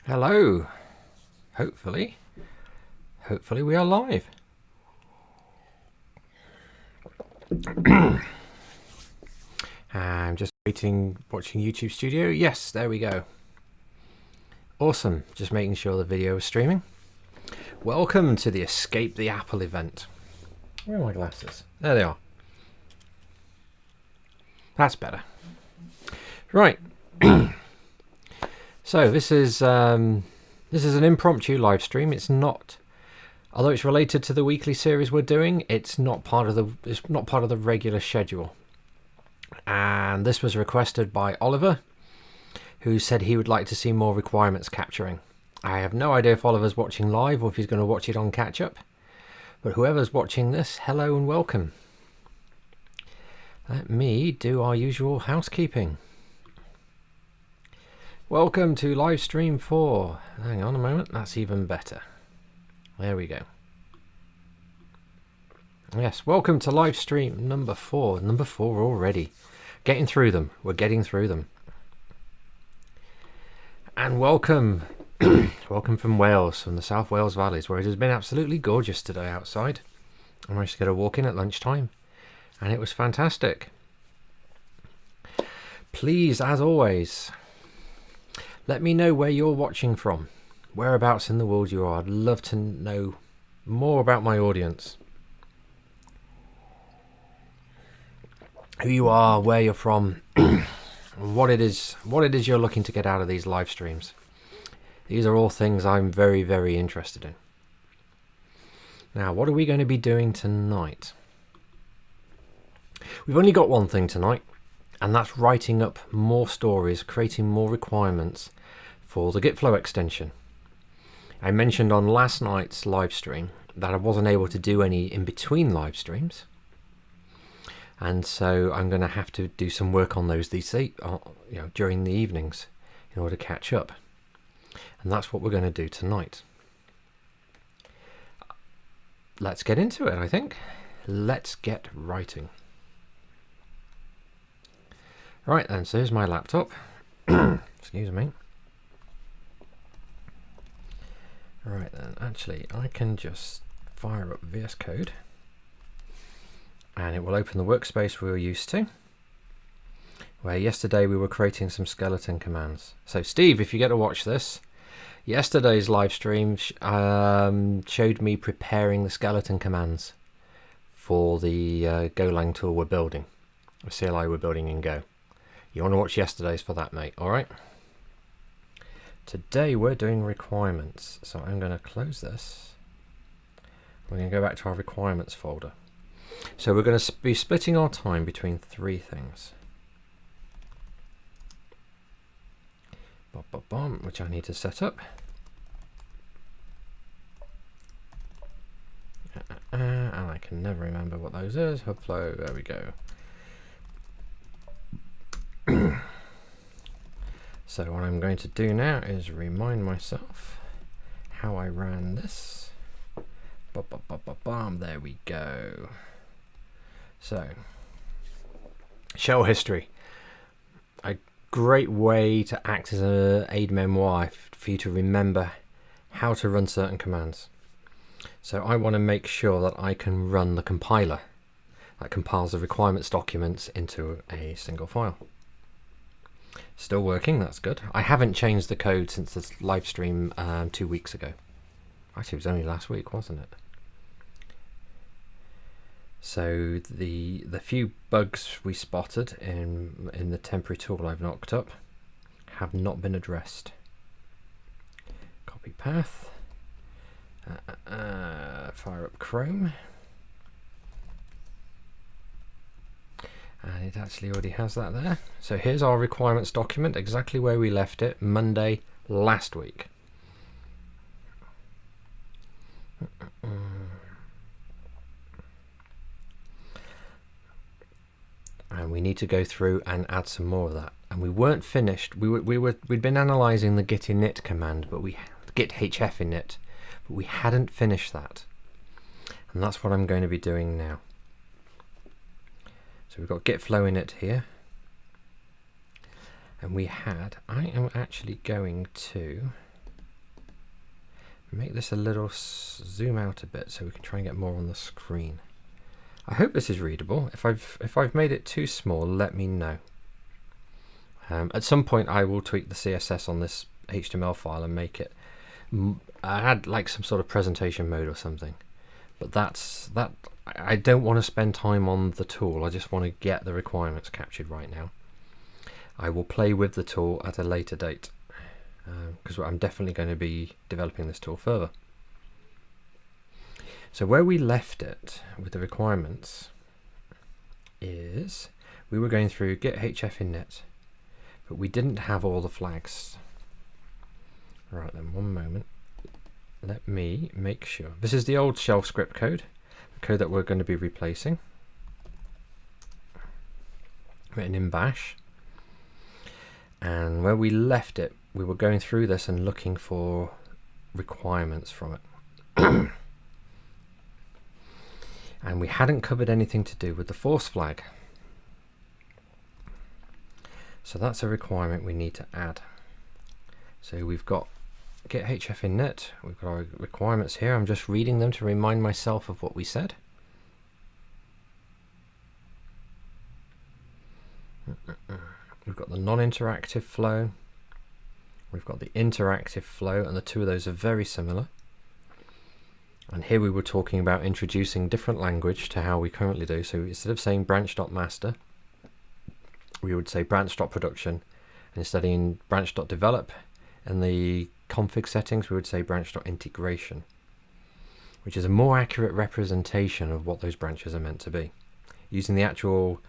Hello. Hopefully we are live. I'm just watching YouTube Studio. Yes, there we go. Awesome. Just making sure the video is streaming. Welcome to the Escape the Apple event. Where are my glasses? There they are. That's better. Right. So this is an impromptu live stream. It's not, although it's related to the weekly series we're doing, it's not part of the regular schedule. And this was requested by Oliver, who said he would like to see more requirements capturing. I have no idea if Oliver's watching live or if he's going to watch it on catch up, but whoever's watching this, hello and welcome. Let me do our usual housekeeping. Welcome to live stream 4. Hang on a moment, that's even better. There we go. Yes, welcome to live stream number 4. Number 4 already. Getting through them. We're getting through them. And welcome, welcome from Wales, from the South Wales Valleys, where it has been absolutely gorgeous today outside. I managed to get a walk in at lunchtime, and it was fantastic. Please, as always, let me know where you're watching from, whereabouts in the world you are. I'd love to know more about my audience. Who you are, where you're from, what it is you're looking to get out of these live streams. These are all things I'm very, very interested in. Now, what are we going to be doing tonight? We've only got one thing tonight, and that's writing up more stories, creating more requirements for the Gitflow extension. I mentioned on last night's live stream that I wasn't able to do any in between live streams, and so I'm going to have to do some work on those during the evenings in order to catch up, and that's what we're going to do tonight. Let's get into it, I think. Let's get writing. Right then, so here's my laptop. Excuse me. Right then, actually I can just fire up VS Code and it will open the workspace we were used to, where yesterday we were creating some skeleton commands. So Steve, if you get to watch this, yesterday's live stream showed me preparing the skeleton commands for the Golang tool we're building, a CLI we're building in Go. You want to watch yesterday's for that, mate. All right. Today we're doing requirements, so I'm going to close this. We're going to go back to our requirements folder. So we're going to be splitting our time between 3 things. Which I need to set up. And I can never remember what those is. Hubflow, there we go. So what I'm going to do now is remind myself how I ran this. There we go. So, shell history. A great way to act as an aid memoir for you to remember how to run certain commands. So I want to make sure that I can run the compiler that compiles the requirements documents into a single file. Still working, that's good. I haven't changed the code since this live stream 2 weeks ago. Actually, it was only last week, wasn't it? So the few bugs we spotted in the temporary tool I've knocked up have not been addressed. Copy path. Fire up Chrome. And it actually already has that there. So here's our requirements document, exactly where we left it Monday last week. And we need to go through and add some more of that. And we weren't finished. We'd been analyzing the git init command, but GetHF init, but we hadn't finished that. And that's what I'm going to be doing now. So we've got Gitflow init here, and I am actually going to Make this a little, zoom out a bit so we can try and get more on the screen. I hope this is readable. If I've made it too small, let me know. At some point I will tweak the CSS on this HTML file and make it add like some sort of presentation mode or something. But that I don't want to spend time on the tool. I just want to get the requirements captured right now. I will play with the tool at a later date, because I'm definitely going to be developing this tool further. So where we left it with the requirements is we were going through GetHF init, but we didn't have all the flags. Right then, one moment. Let me make sure. This is the old shell script code, the code that we're going to be replacing, written in Bash. And where we left it, we were going through this and looking for requirements from it. And we hadn't covered anything to do with the force flag. So that's a requirement we need to add. So we've got GetHF init, we've got our requirements here. I'm just reading them to remind myself of what we said. We've got the non-interactive flow, we've got the interactive flow, and the two of those are very similar. And here we were talking about introducing different language to how we currently do. So instead of saying branch.master, we would say branch.production. And instead in branch.develop, and the config settings, we would say branch.integration, which is a more accurate representation of what those branches are meant to be. Using the actual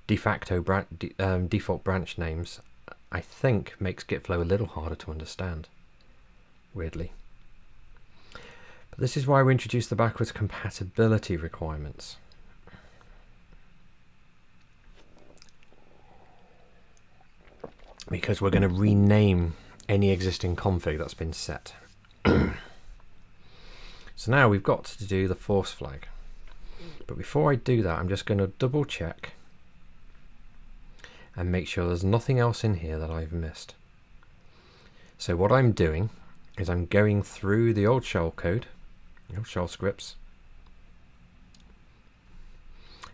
de facto default branch names, I think makes Gitflow a little harder to understand, weirdly. But this is why we introduced the backwards compatibility requirements. Because we're going to rename any existing config that's been set. So now we've got to do the force flag. But before I do that, I'm just going to double check and make sure there's nothing else in here that I've missed. So what I'm doing is I'm going through the old shell code, the old shell scripts,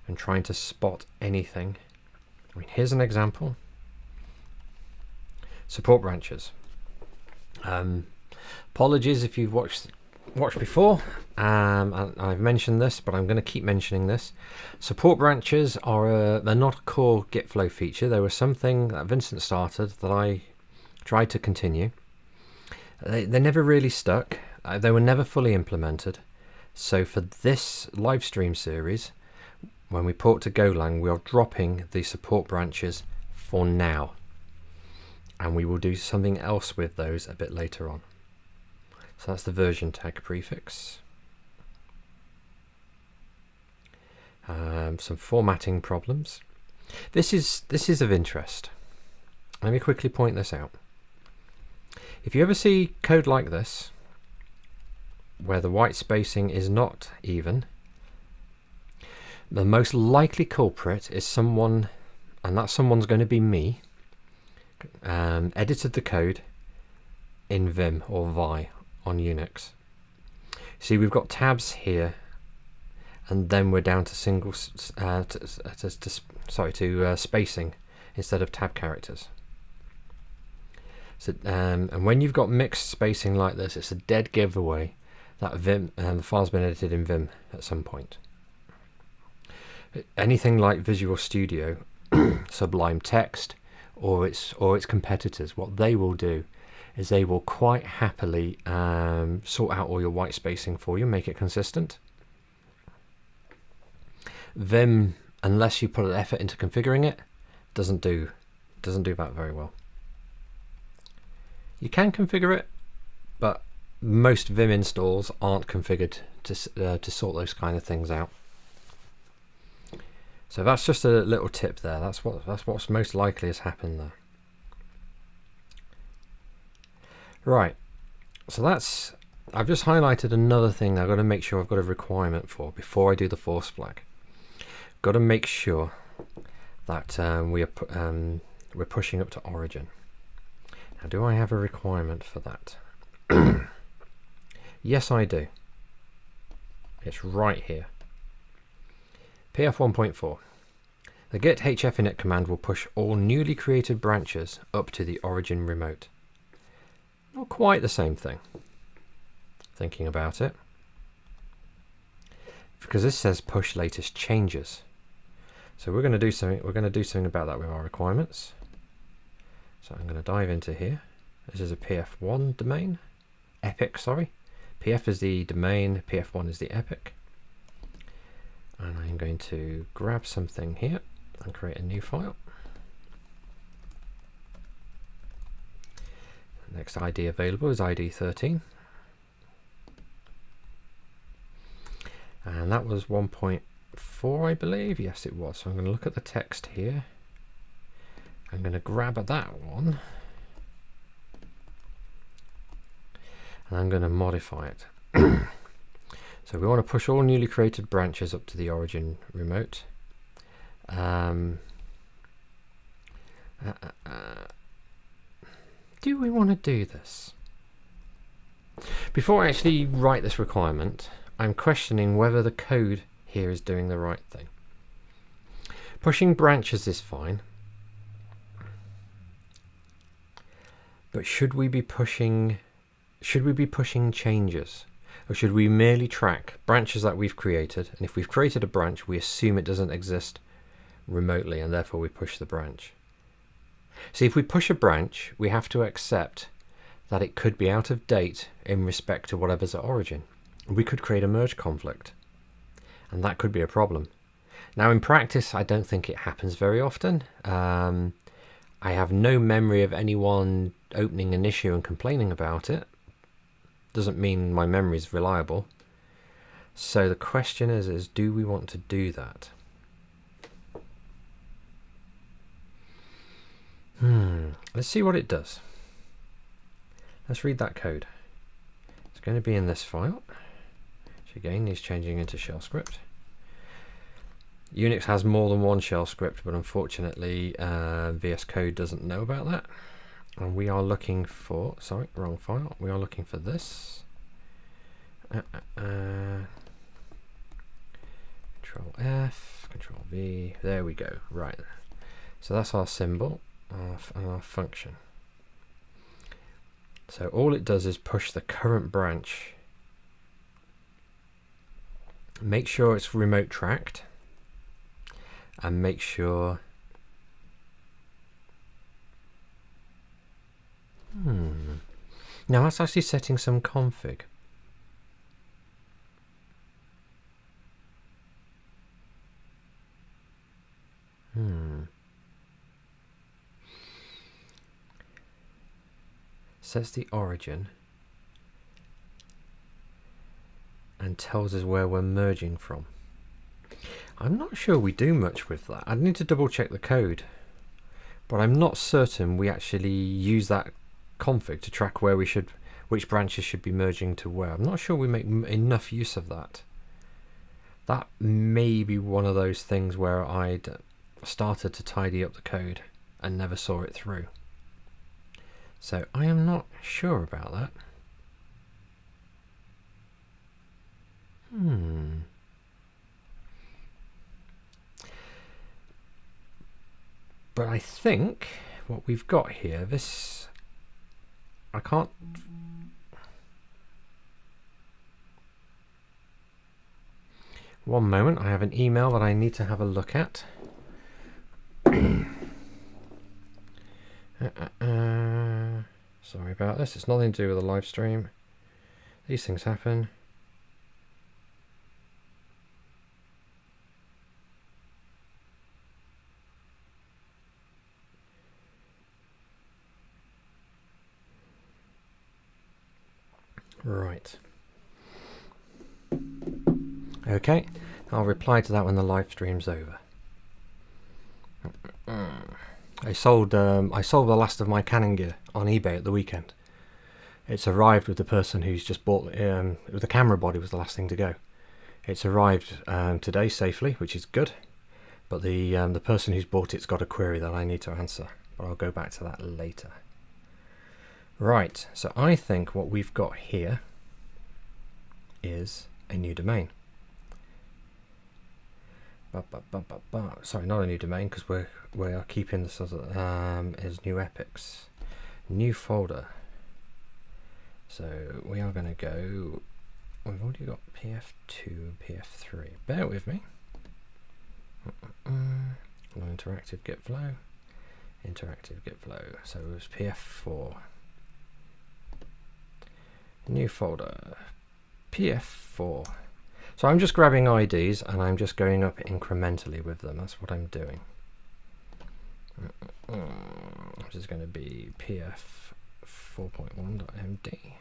and trying to spot anything. I mean, here's an example. Support branches. Apologies if you've watched before, and I've mentioned this, but I'm going to keep mentioning this. Support branches are they're not a core Gitflow feature. They were something that Vincent started that I tried to continue. They never really stuck. They were never fully implemented. So for this live stream series, when we port to Golang, we are dropping the support branches for now. And we will do something else with those a bit later on. So that's the version tag prefix. Some formatting problems. This is of interest. Let me quickly point this out. If you ever see code like this, where the white spacing is not even, the most likely culprit is someone, and that someone's going to be me, edited the code in Vim or Vi on Unix. See, we've got tabs here, and then we're down to single spacing instead of tab characters. So, and when you've got mixed spacing like this, it's a dead giveaway that Vim the file's been edited in Vim at some point. Anything like Visual Studio, Sublime Text, or its competitors, what they will do is they will quite happily sort out all your white spacing for you, make it consistent. Vim, unless you put an effort into configuring it, doesn't do that very well. You can configure it, but most Vim installs aren't configured to sort those kind of things out. So that's just a little tip there. That's what's most likely has happened there. Right. So I've just highlighted another thing I've got to make sure I've got a requirement for before I do the force flag. Got to make sure that we're pushing up to origin. Now, do I have a requirement for that? Yes, I do. It's right here. PF 1.4. The GetHF init command will push all newly created branches up to the origin remote. Not quite the same thing. Thinking about it. Because this says push latest changes. So we're going to do something. We're going to do something about that with our requirements. So I'm going to dive into here. This is a PF1 domain. Epic, sorry. PF is the domain, PF1 is the epic. And I'm going to grab something here and create a new file. Next ID available is ID 13. And that was 1.4, I believe. Yes, it was. So I'm going to look at the text here. I'm going to grab at that one. And I'm going to modify it. So we want to push all newly created branches up to the origin remote. Do we want to do this? Before I actually write this requirement, I'm questioning whether the code here is doing the right thing. Pushing branches is fine. But should we be pushing changes? Or should we merely track branches that we've created? And if we've created a branch, we assume it doesn't exist remotely, and therefore we push the branch. See, if we push a branch, we have to accept that it could be out of date in respect to whatever's at origin. We could create a merge conflict, and that could be a problem. Now, in practice, I don't think it happens very often. I have no memory of anyone opening an issue and complaining about it. Doesn't mean my memory is reliable. So the question is do we want to do that? Let's see what it does. Let's read that code. It's going to be in this file, which again needs changing into shell script. Unix has more than one shell script, but unfortunately VS Code doesn't know about that. And we are looking for, sorry, wrong file. We are looking for this. Control F, Control V. There we go. Right. So that's our symbol and our function. So all it does is push the current branch. Make sure it's remote tracked. And make sure now that's actually setting some config. Sets the origin and tells us where we're merging from. I'm not sure we do much with that. I'd need to double check the code, but I'm not certain we actually use that config to track where we should, which branches should be merging to where. I'm not sure we make enough use of that. That may be one of those things where I'd started to tidy up the code and never saw it through. So I am not sure about that. But I think what we've got here, this, I can't, one moment, I have an email that I need to have a look at. Sorry about this, it's nothing to do with the live stream. These things happen. Right. Okay, I'll reply to that when the live stream's over. I sold the last of my Canon gear on eBay at the weekend. It's arrived with the person who's just bought the camera body was the last thing to go. It's arrived today safely, which is good. But the person who's bought it's got a query that I need to answer. But I'll go back to that later. Right, so I think what we've got here is a new domain. Sorry, not a new domain, because we are keeping this as is new epics, new folder. So we are going to go. We've already got PF2, PF3. Bear with me. Non-interactive Gitflow, interactive Gitflow. So it was PF4. New folder, PF4. So I'm just grabbing IDs and I'm just going up incrementally with them. That's what I'm doing. Which is going to be PF 4.1.md.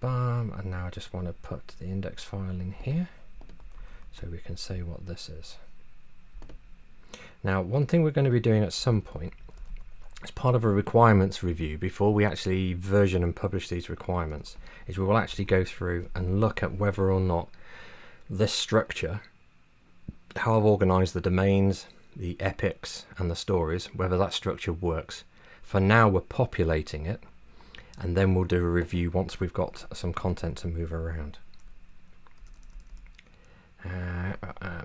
And now I just want to put the index file in here so we can say what this is. Now, one thing we're going to be doing at some point as part of a requirements review, before we actually version and publish these requirements, is we will actually go through and look at whether or not this structure, how I've organized the domains, the epics and the stories, whether that structure works. For now, we're populating it, and then we'll do a review once we've got some content to move around.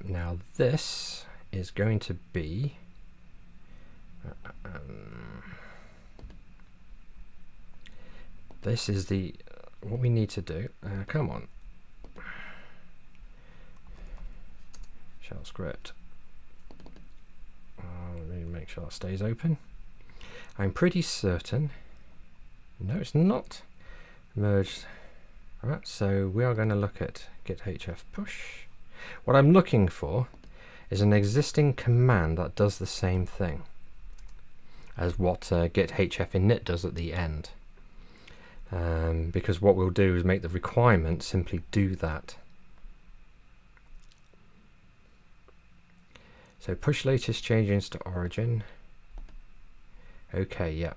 Now this is going to be this is the what we need to do. Come on, shell script. Let me make sure it stays open. I'm pretty certain. No, it's not merged. All right, so we are going to look at GetHF Push. What I'm looking for is an existing command that does the same thing as what GetHF init does at the end. Because what we'll do is make the requirement simply do that. So push latest changes to origin. Okay, yeah.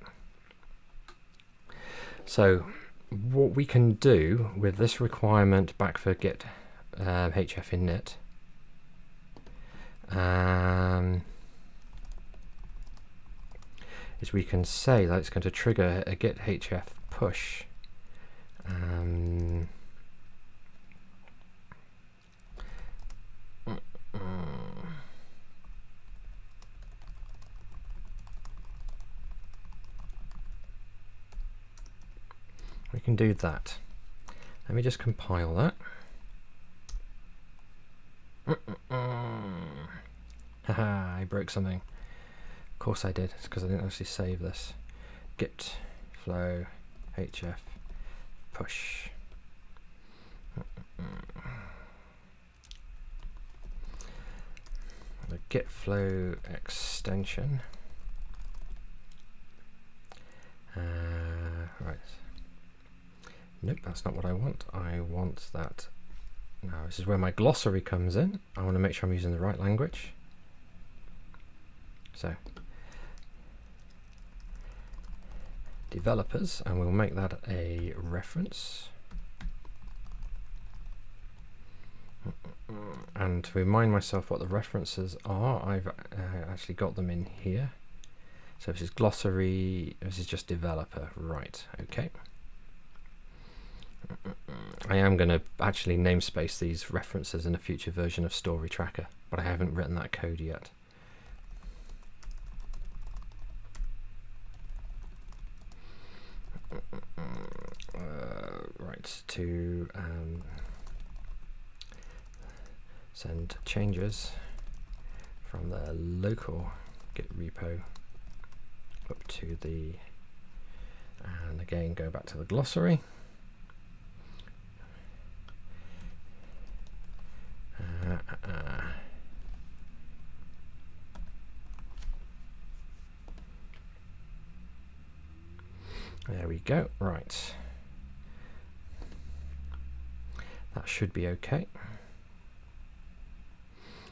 So what we can do with this requirement back for GetHF init is we can say that it's going to trigger a GetHF push. We can do that. Let me just compile that. Haha, I broke something. Of course I did. It's because I didn't actually save this. Gitflow HF push. The Gitflow extension. Right. Nope, that's not what I want. I want that. Now this is where my glossary comes in. I want to make sure I'm using the right language. So developers, and we'll make that a reference. And to remind myself what the references are, I've actually got them in here. So this is glossary, this is just developer, right, okay. I am going to actually namespace these references in a future version of Story Tracker, but I haven't written that code yet. Right, to send changes from the local Git repo up to the, and again go back to the glossary. There we go. Right, that should be okay.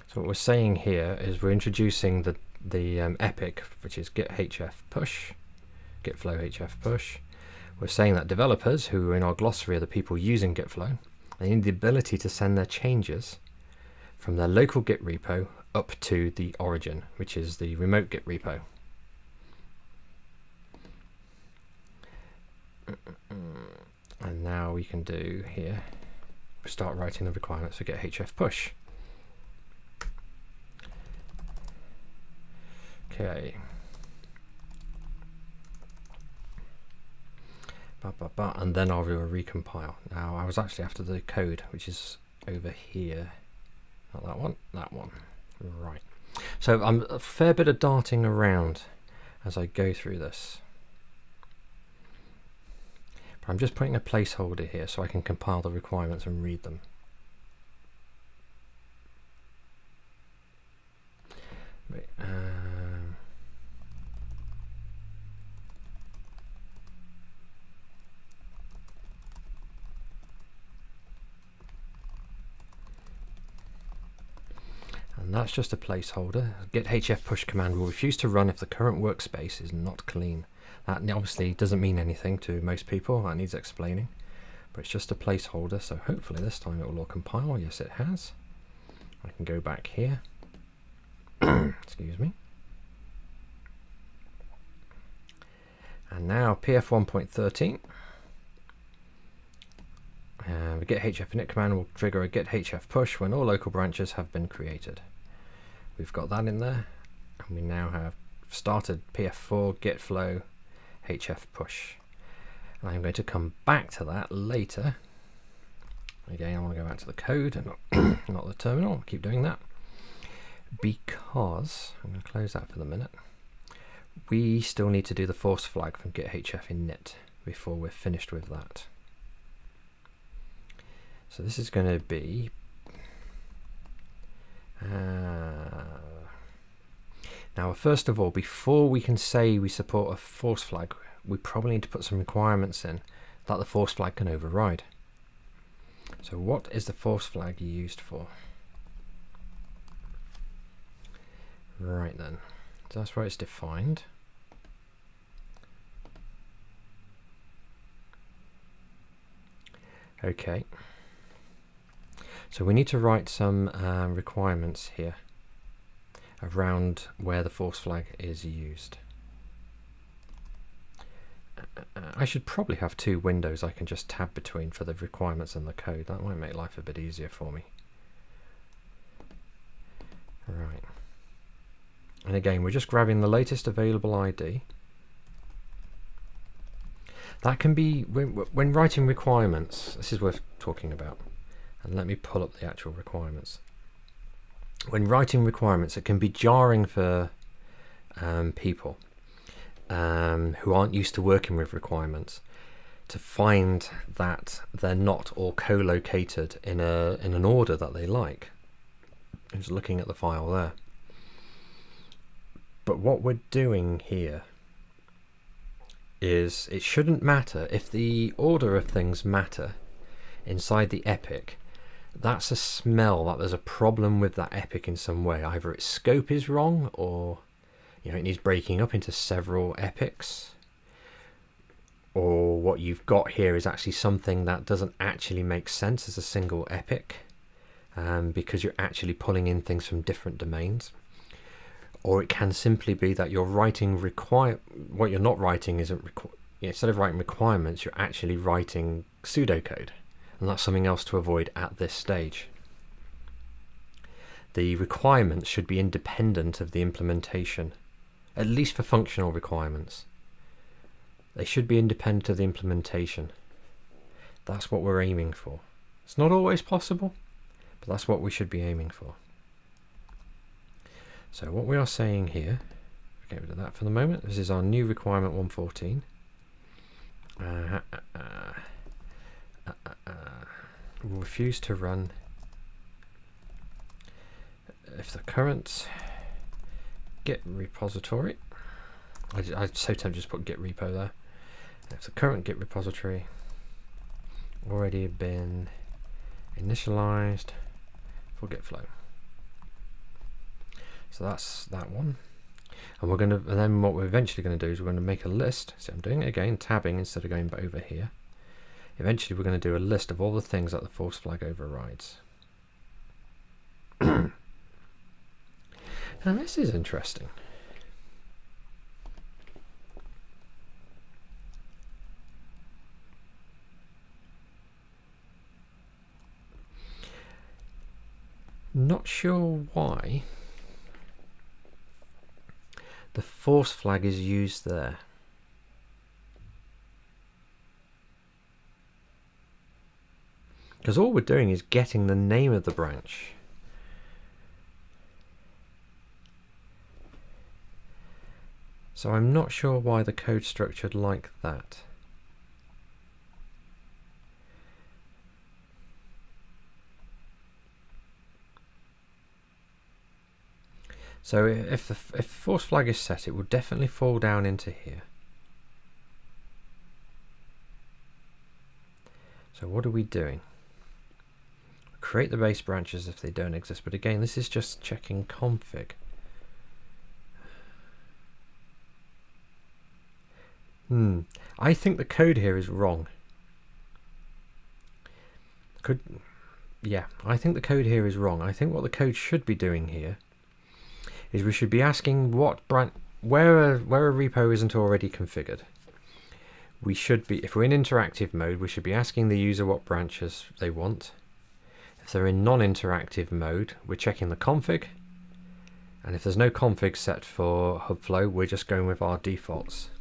So what we're saying here is we're introducing the epic, which is GetHF Push, Gitflow HF Push. We're saying that developers, who are in our glossary are the people using Gitflow, they need the ability to send their changes from their local Git repo up to the origin, which is the remote Git repo. And now we can do here, start writing the requirements for GetHF Push. Okay. And then I'll do a recompile. Now I was actually after the code, which is over here. Not that one, that one. Right. So I'm a fair bit of darting around as I go through this. But I'm just putting a placeholder here so I can compile the requirements and read them. Wait, and that's just a placeholder. GetHF push command will refuse to run if the current workspace is not clean. That obviously doesn't mean anything to most people. That needs explaining. But it's just a placeholder, so hopefully this time it will all compile. Yes, it has. I can go back here. Excuse me. And now PF 1.13. The GetHF init command will trigger a GetHF push when all local branches have been created. We've got that in there, and we now have started PF4 Gitflow HF push. And I'm going to come back to that later. Again, I want to go back to the code and not the terminal. I'll keep doing that because I'm going to close that for the minute. We still need to do the force flag from GetHF init before we're finished with that. So this is going to be now first of all, before we can say we support a force flag, we probably need to put some requirements in that the force flag can override. So what is the force flag used for? Right then, so that's where it's defined. Okay. So we need to write some requirements here around where the force flag is used. I should probably have two windows I can just tab between for the requirements and the code. That might make life a bit easier for me. Right. And again, we're just grabbing the latest available ID. That can be, when writing requirements, this is worth talking about. And let me pull up the actual requirements. When writing requirements, it can be jarring for people who aren't used to working with requirements to find that they're not all co-located in an order that they like. I'm just looking at the file there. But what we're doing here is it shouldn't matter if the order of things matter inside the epic. That's a smell that there's a problem with that epic in some way. Either its scope is wrong, or it needs breaking up into several epics, or what you've got here is actually something that doesn't actually make sense as a single epic, because you're actually pulling in things from different domains. Or it can simply be that you're writing what you're not writing isn't instead of writing requirements, you're actually writing pseudocode. And that's something else to avoid at this stage. The requirements should be independent of the implementation, at least for functional requirements. They should be independent of the implementation. That's what we're aiming for. It's not always possible, but that's what we should be aiming for. So what we are saying here, get rid of that for the moment. This is our new requirement 114. Will refuse to run if the current Git repository, I so tempted to just put Git repo there. If the current Git repository already been initialized for Gitflow. So that's that one. And then what we're eventually going to do is we're going to make a list. So I'm doing it again, tabbing instead of going over here. Eventually we're going to do a list of all the things that the force flag overrides. Now this is interesting. Not sure why the force flag is used there. Because all we're doing is getting the name of the branch. So I'm not sure why the code's structured like that. So if the force flag is set, it will definitely fall down into here. So what are we doing? Create the base branches if they don't exist, but again, this is just checking config. I think the code here is wrong. I think the code here is wrong. I think what the code should be doing here is we should be asking what branch, where a repo isn't already configured. We should be, if we're in interactive mode, we should be asking the user what branches they want. If they're in non-interactive mode, we're checking the config. And if there's no config set for Hubflow, we're just going with our defaults.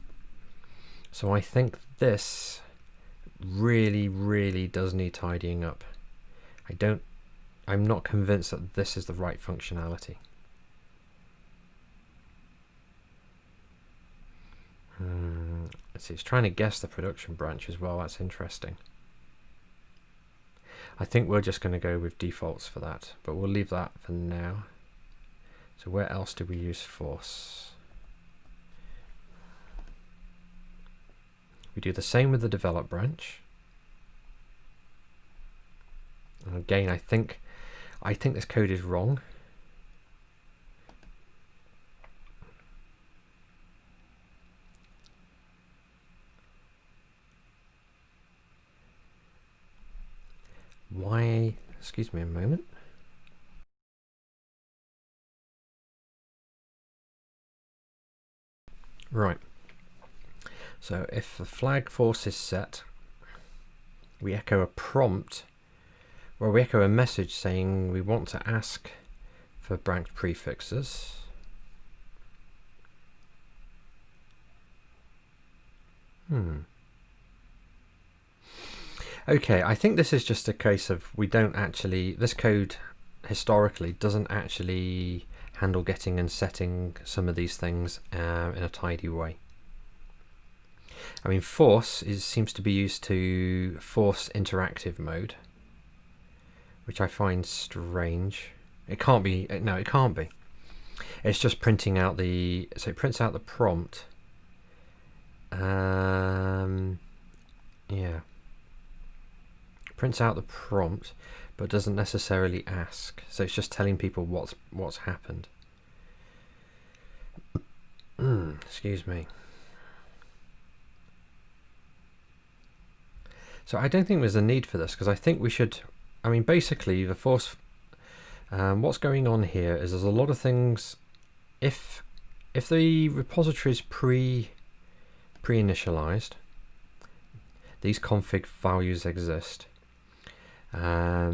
So I think this really does need tidying up. I'm not convinced that this is the right functionality. Let's see, it's trying to guess the production branch as well. That's interesting. I think we're just going to go with defaults for that, but we'll leave that for now. So where else do we use force? We do the same with the develop branch. And again, I think this code is wrong. Why? Excuse me a moment. Right. So if the flag force is set, we echo a prompt, or we echo a message saying we want to ask for branch prefixes. Okay, I think this is just a case of we don't actually, this code historically doesn't actually handle getting and setting some of these things in a tidy way. I mean, force seems to be used to force interactive mode, which I find strange. It can't be, no, it can't be. It's just printing out the, so it prints out the prompt. Yeah. Prints out the prompt, but doesn't necessarily ask. So it's just telling people what's happened. Excuse me. So I don't think there's a need for this, because I think we should, I mean, basically the force, what's going on here is there's a lot of things, if the repository is pre-initialized, these config values exist. A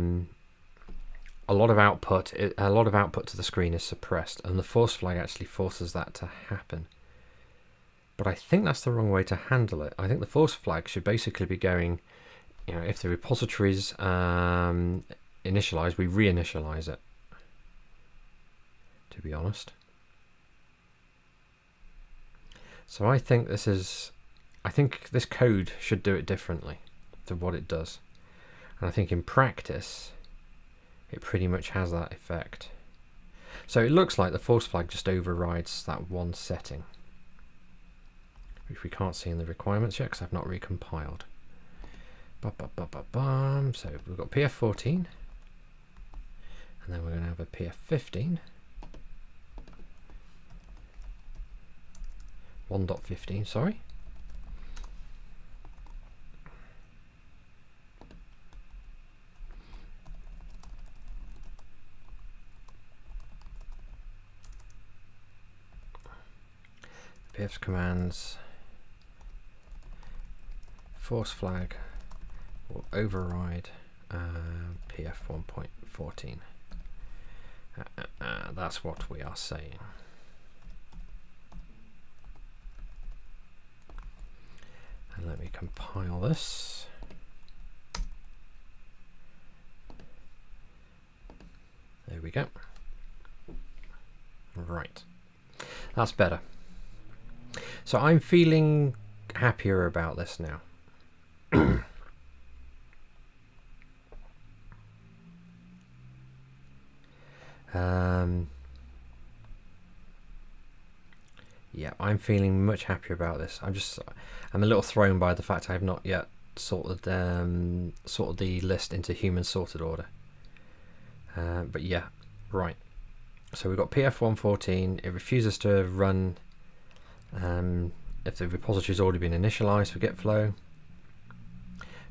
lot of output to the screen is suppressed, and the force flag actually forces that to happen. But I think that's the wrong way to handle it. I think the force flag should basically be going, you know, if the repository's initialized, we reinitialize it, to be honest. So I think this code should do it differently to what it does. And I think in practice, it pretty much has that effect. So it looks like the force flag just overrides that one setting, which we can't see in the requirements yet because I've not recompiled. So we've got PF14, and then we're going to have a PF15, 1.15, sorry. PF commands force flag will override PF 1.14. That's what we are saying. And let me compile this. There we go. Right. That's better. So I'm feeling happier about this now. Yeah, I'm feeling much happier about this. I'm a little thrown by the fact I have not yet sorted the list into human sorted order. But yeah, right. So we've got PF114. It refuses to run if the repository's already been initialized for Gitflow.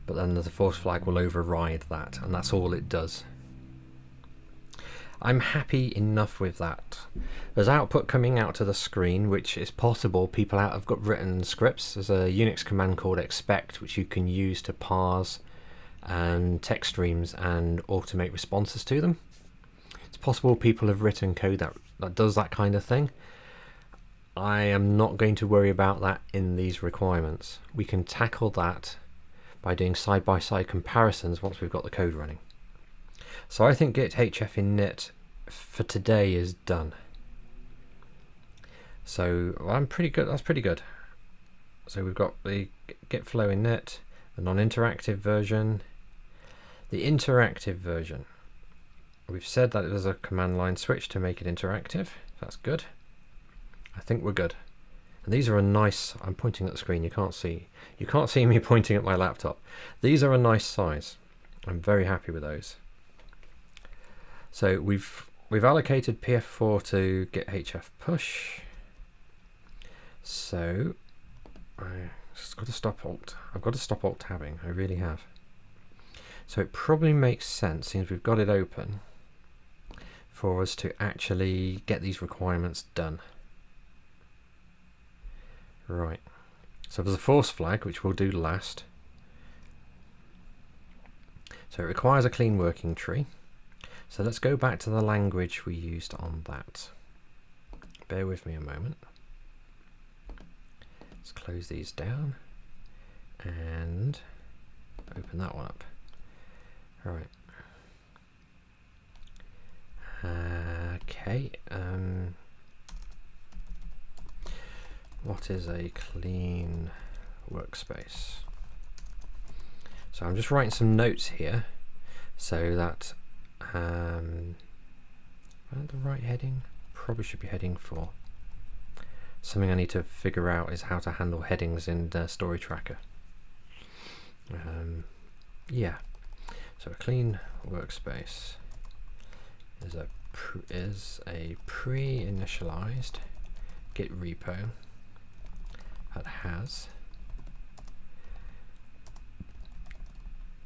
But then the force flag will override that, and that's all it does. I'm happy enough with that. There's output coming out to the screen, which is possible people have got written scripts. There's a Unix command called expect, which you can use to parse text streams and automate responses to them. It's possible people have written code that does that kind of thing. I am not going to worry about that in these requirements. We can tackle that by doing side-by-side comparisons once we've got the code running. So I think GetHF init for today is done. So I'm pretty good. That's pretty good. So we've got the Gitflow init, the non-interactive version, the interactive version. We've said that there's a command line switch to make it interactive. That's good. I think we're good. And these are a nice. I'm pointing at the screen. You can't see. You can't see me pointing at my laptop. These are a nice size. I'm very happy with those. So we've allocated PF4 to GetHF Push. So I've got to stop alt. I've got to stop alt tabbing. I really have. So it probably makes sense, since we've got it open, for us to actually get these requirements done. Right. So there's a force flag, which we'll do last. So it requires a clean working tree. So let's go back to the language we used on that. Bear with me a moment. Let's close these down and open that one up. All right. Okay. What is a clean workspace? So I'm just writing some notes here so that the right heading probably should be heading 4. Something I need to figure out is how to handle headings in the story tracker. Yeah, so a clean workspace is a pre-initialized Git repo that has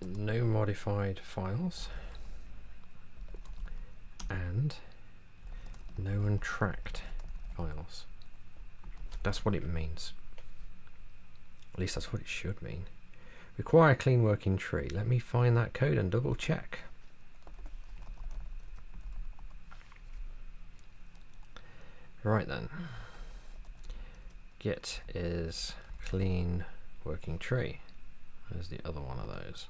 no modified files and no untracked files. That's what it means. At least that's what it should mean. Require a clean working tree. Let me find that code and double check. Right then. Git is clean working tree. There's the other one of those.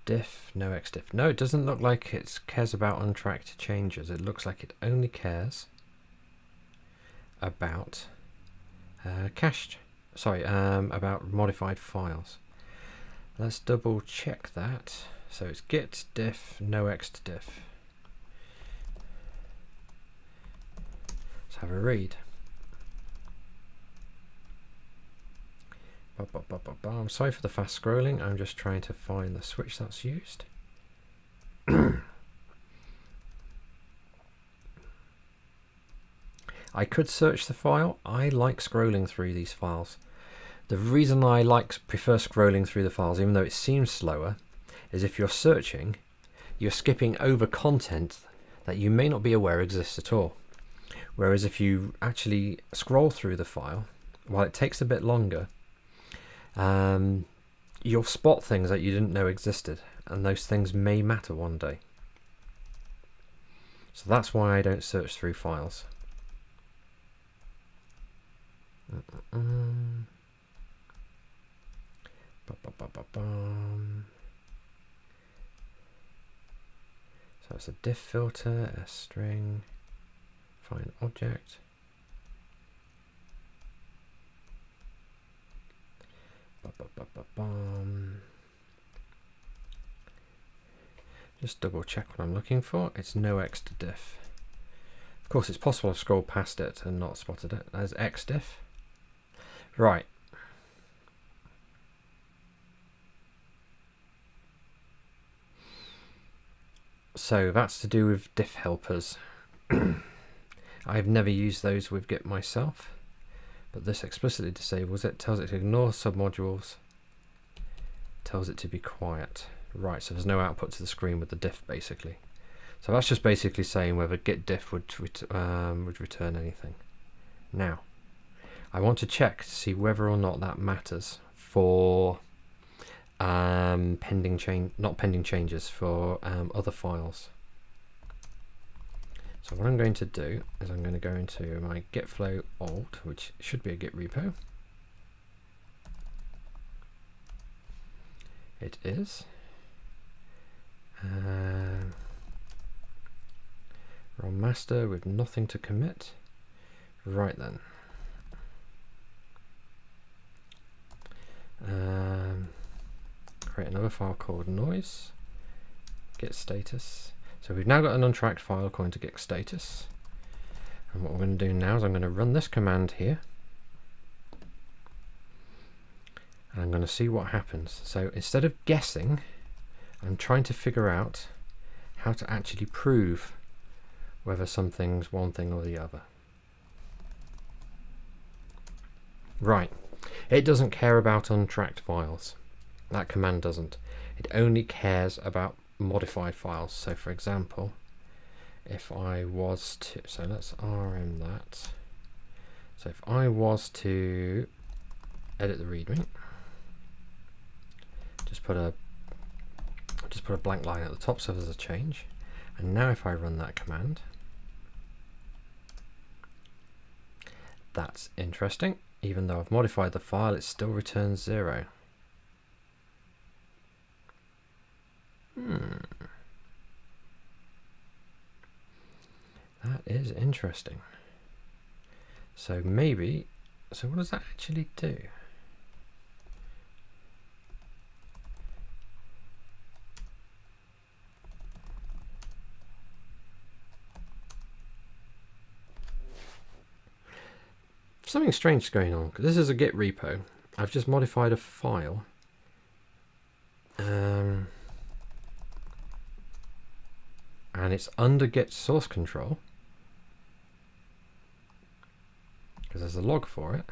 Diff, no xdiff. No, it doesn't look like it cares about untracked changes. It looks like it only cares about about modified files. Let's double check that. So it's git diff, no xdiff. Let's have a read. I'm sorry for the fast scrolling. I'm just trying to find the switch that's used. I could search the file. I like scrolling through these files. The reason I prefer scrolling through the files, even though it seems slower, is if you're searching, you're skipping over content that you may not be aware exists at all. Whereas if you actually scroll through the file, while it takes a bit longer, you'll spot things that you didn't know existed, and those things may matter one day. So that's why I don't search through files. So it's a diff filter, a string, find object. Just double check what I'm looking for. It's no X to diff. Of course, it's possible I've scrolled past it and not spotted it. There's X diff. Right. So that's to do with diff helpers. I've never used those with Git myself, but this explicitly disables it, tells it to ignore submodules, tells it to be quiet. Right, so there's no output to the screen with the diff basically. So that's just basically saying whether git diff would return anything. Now, I want to check to see whether or not that matters for not pending changes for other files. So what I'm going to do is I'm going to go into my Gitflow alt, which should be a Git repo. It is. Run master with nothing to commit. Right then. Create another file called noise. Git status. So we've now got an untracked file according to Git status. And what we're going to do now is I'm going to run this command here. And I'm going to see what happens. So instead of guessing, I'm trying to figure out how to actually prove whether something's one thing or the other. Right. It doesn't care about untracked files. That command doesn't. It only cares about modified files. So for example, if I was to, so let's rm that. So if I was to edit the readme, just put a blank line at the top so there's a change. And now if I run that command, that's interesting. Even though I've modified the file, it still returns 0. That is interesting. So maybe, so what does that actually do? Something strange is going on, because this is a Git repo. I've just modified a file. And it's under Git source control, because there's a log for it.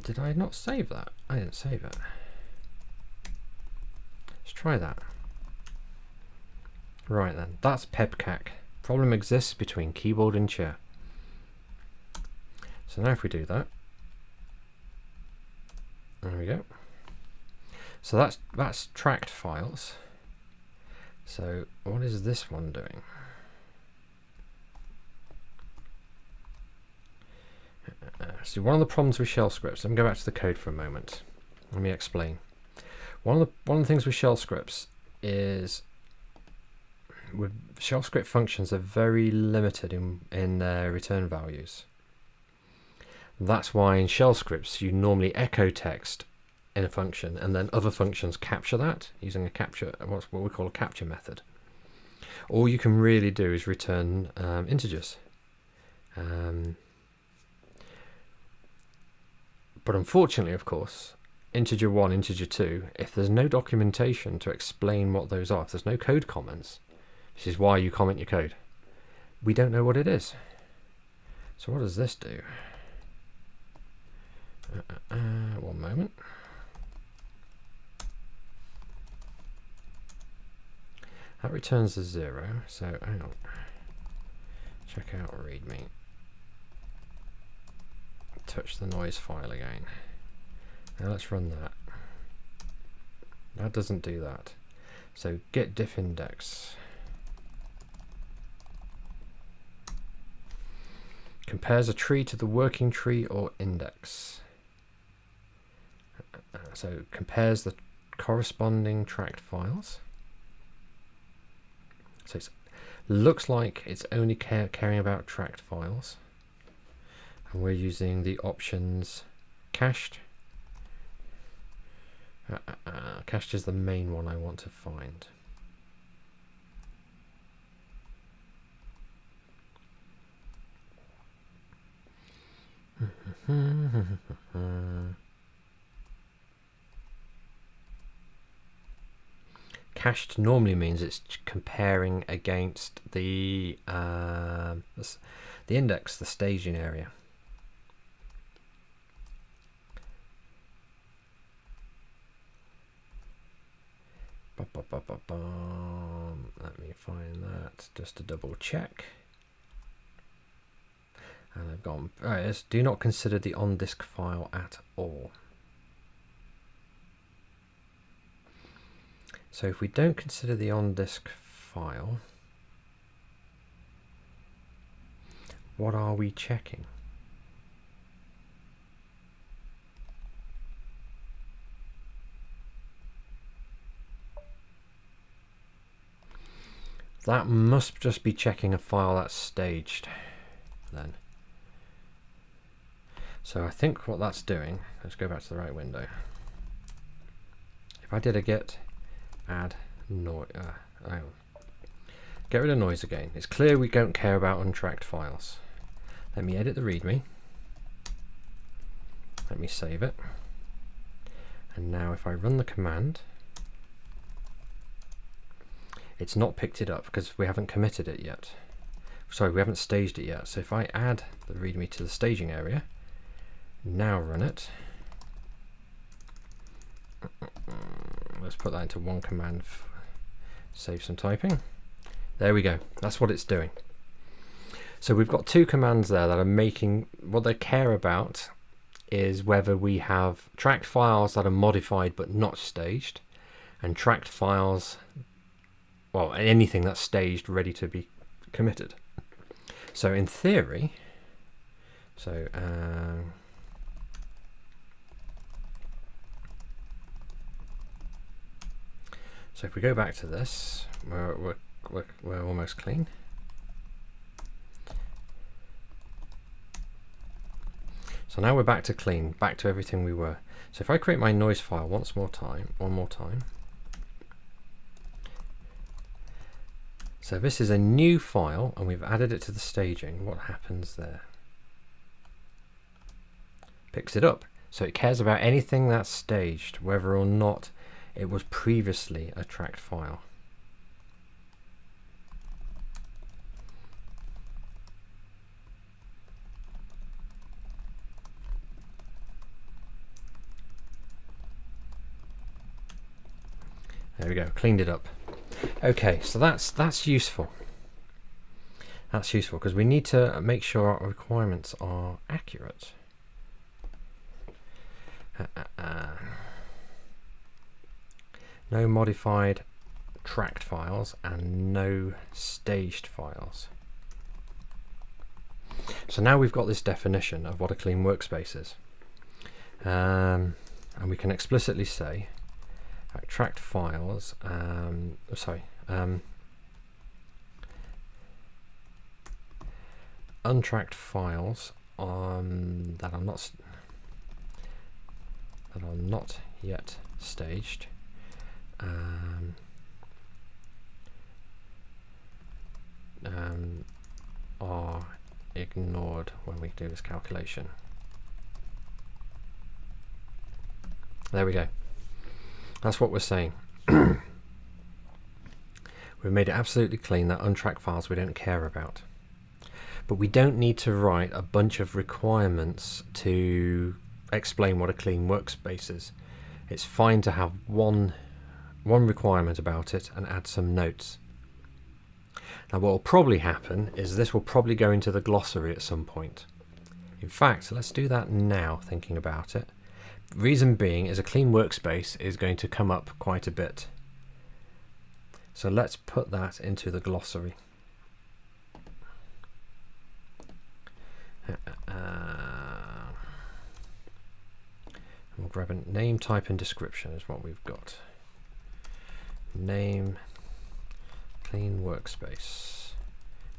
Did I not save that? I didn't save it. Let's try that. Right then, that's pebcac. Problem exists between keyboard and chair. So now if we do that, there we go. So that's tracked files. So what is this one doing? So one of the problems with shell scripts, let me go back to the code for a moment. Let me explain. One of the things with shell scripts is with shell script functions are very limited in their return values. That's why in shell scripts you normally echo text in a function and then other functions capture that using a capture, what we call a capture method. All you can really do is return integers. But unfortunately, of course, integer 1, integer 2, if there's no documentation to explain what those are, if there's no code comments, this is why you comment your code, we don't know what it is. So what does this do? One moment. That returns a 0, so hang on. Check out readme. Touch the noise file again. Now let's run that. That doesn't do that. So get diff index. Compares a tree to the working tree or index. So compares the corresponding tracked files. So it looks like it's only caring about tracked files. And we're using the options cached. Cached is the main one I want to find. Cached normally means it's comparing against the index, the staging area. Let me find that just to double check. And I've gone, right, do not consider the on-disk file at all. So if we don't consider the on-disk file, what are we checking? That must just be checking a file that's staged then. So I think what that's doing, let's go back to the right window. If I did a get add noise, get rid of noise again. It's clear we don't care about untracked files. Let me edit the README. Let me save it. And now if I run the command, it's not picked it up because we haven't committed it yet. Sorry, we haven't staged it yet. So if I add the README to the staging area, now run it. Let's put that into one command, save some typing. There we go, that's what it's doing. So we've got two commands there that are making, what they care about is whether we have tracked files that are modified but not staged, and tracked files, well, anything that's staged ready to be committed. So in theory, so if we go back to this, we're almost clean. So now we're back to clean, back to everything we were. So if I create my noise file one more time. So this is a new file and we've added it to the staging. What happens there? Picks it up. So it cares about anything that's staged, whether or not it was previously a tracked file. There we go, cleaned it up. Okay, so that's useful. That's useful because we need to make sure our requirements are accurate. No modified tracked files and no staged files. So now we've got this definition of what a clean workspace is. And we can explicitly say tracked files, untracked files that are not yet staged are ignored when we do this calculation. There we go. That's what we're saying. We've made it absolutely clean that untracked files we don't care about. But we don't need to write a bunch of requirements to explain what a clean workspace is. It's fine to have one requirement about it and add some notes. Now what will probably happen is this will probably go into the glossary at some point. In fact, let's do that now, thinking about it. Reason being is a clean workspace is going to come up quite a bit. So let's put that into the glossary. We'll grab a name, type, and description is what we've got. Name, clean workspace,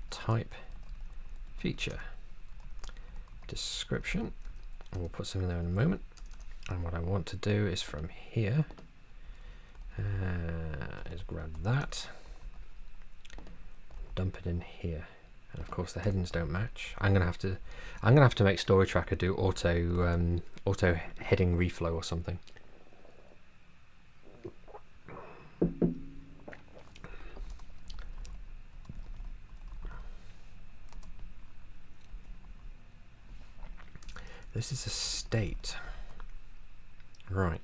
type, feature, description, and we'll put something there in a moment. And what I want to do is from here is grab that, dump it in here, and of course the headings don't match. I'm gonna have to make Story Tracker do auto heading reflow or something. This is a state, right?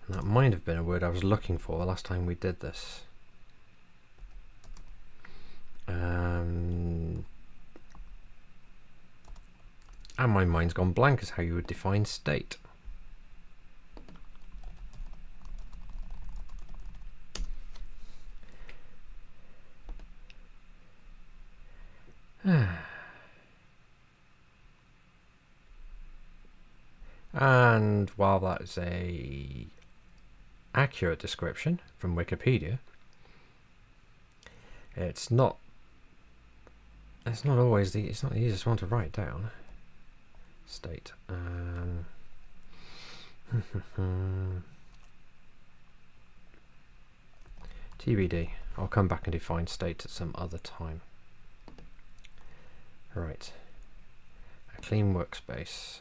And that might have been a word I was looking for the last time we did this. And my mind's gone blank as how you would define state. And while that is a accurate description from Wikipedia, it's not always the easiest one to write down. State. TBD. I'll come back and define state at some other time. Right. A clean workspace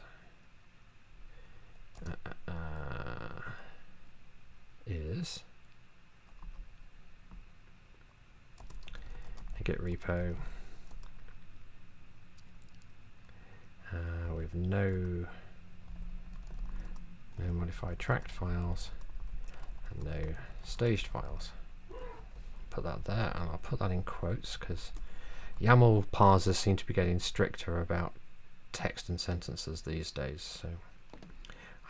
is a Git repo with no modified tracked files and no staged files. Put that there, and I'll put that in quotes because YAML parsers seem to be getting stricter about text and sentences these days. So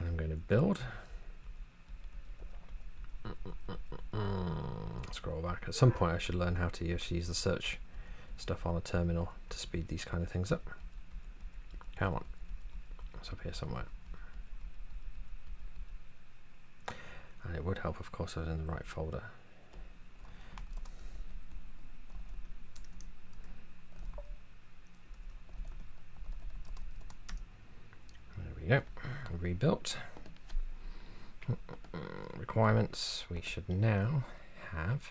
I'm going to build. Scroll back. At some point I should learn how to use the search stuff on a terminal to speed these kind of things up. Come on. It's up here somewhere. And it would help, of course, I was in the right folder. There we go. Rebuilt. Requirements. We should now have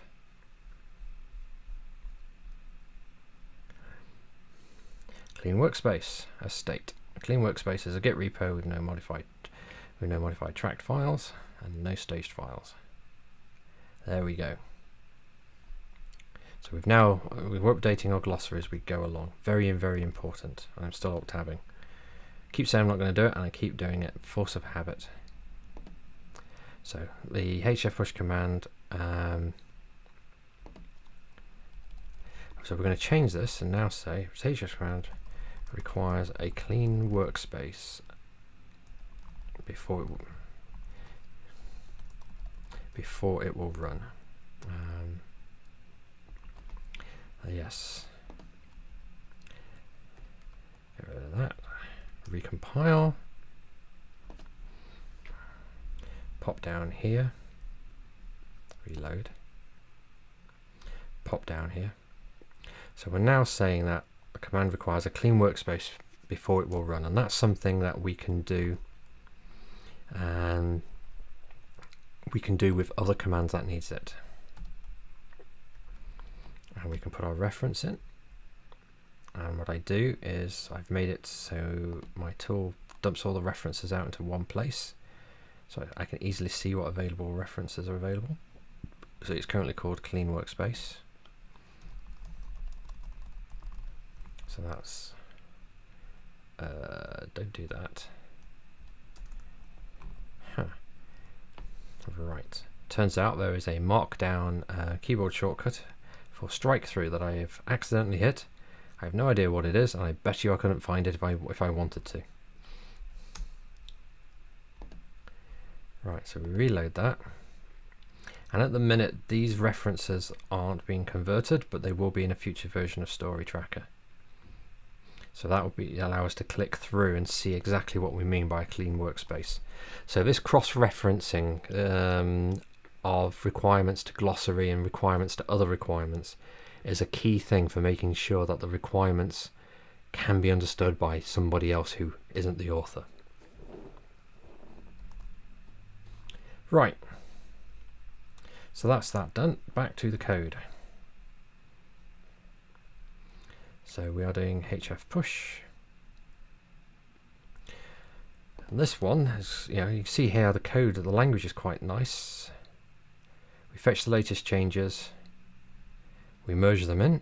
clean workspace as state. A clean workspace is a Git repo with no modified tracked files and no staged files. There we go. So we're updating our glossary as we go along. Very, very important. And I'm still alt-tabbing. Keep saying I'm not going to do it, and I keep doing it. Force of habit. So the GetHF Push command. So we're going to change this and now say GetHF command requires a clean workspace before it will run. Yes. Get rid of that. Recompile. Pop down here. Reload. Pop down here. So we're now saying that the command requires a clean workspace before it will run, and that's something that we can do. We can do with other commands that needs it. And we can put our reference in. And what I do is I've made it so my tool dumps all the references out into one place, so I can easily see what available references are available. So it's currently called clean workspace. So that's don't do that. Right. Turns out there is a markdown keyboard shortcut for strike through that I have accidentally hit, I have no idea what it is, and I bet you I couldn't find it if I wanted to. Right, so we reload that. And at the minute, these references aren't being converted, but they will be in a future version of Story Tracker. So that will allow us to click through and see exactly what we mean by a clean workspace. So this cross-referencing of requirements to Glossary and requirements to other requirements is a key thing for making sure that the requirements can be understood by somebody else who isn't the author. Right. So that's that done. Back to the code. So we are doing HF push. And this one is, you can see here the code, the language is quite nice. We fetch the latest changes, we merge them in,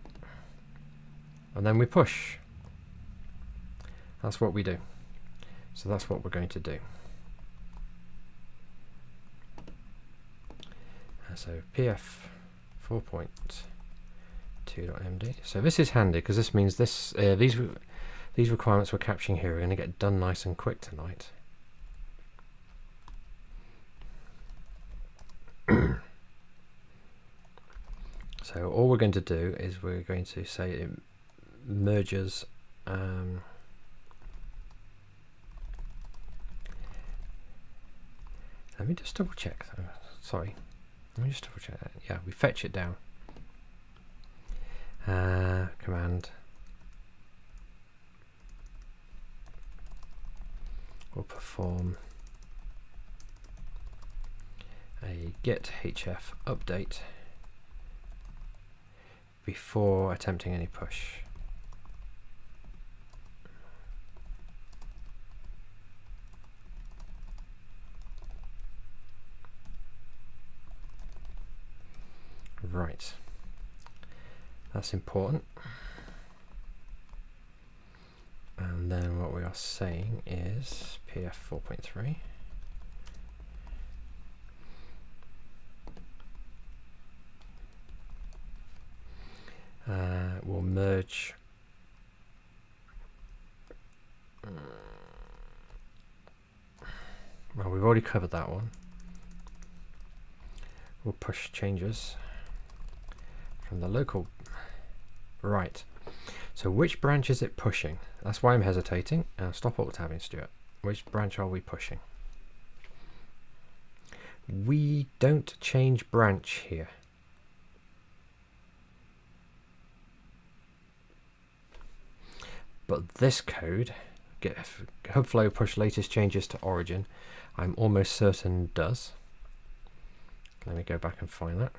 and then we push. That's what we do. So that's what we're going to do. So pf 4.2.md. So this is handy because this means this these requirements we're capturing here are going to get done nice and quick tonight. So all we're going to do is we're going to say it merges let me just double check. Sorry. Let me just double check that. Yeah, we fetch it down. Command. We'll perform a GetHF update before attempting any push. Right, that's important. And then what we are saying is pf 4.3 we'll merge well, we've already covered that one. We'll push changes from the local. Right, so which branch is it pushing? That's why I'm hesitating. Stop alt-tabbing, Stuart. Which branch are we pushing? We don't change branch here. But this code, Gitflow push latest changes to origin, I'm almost certain does. Let me go back and find that.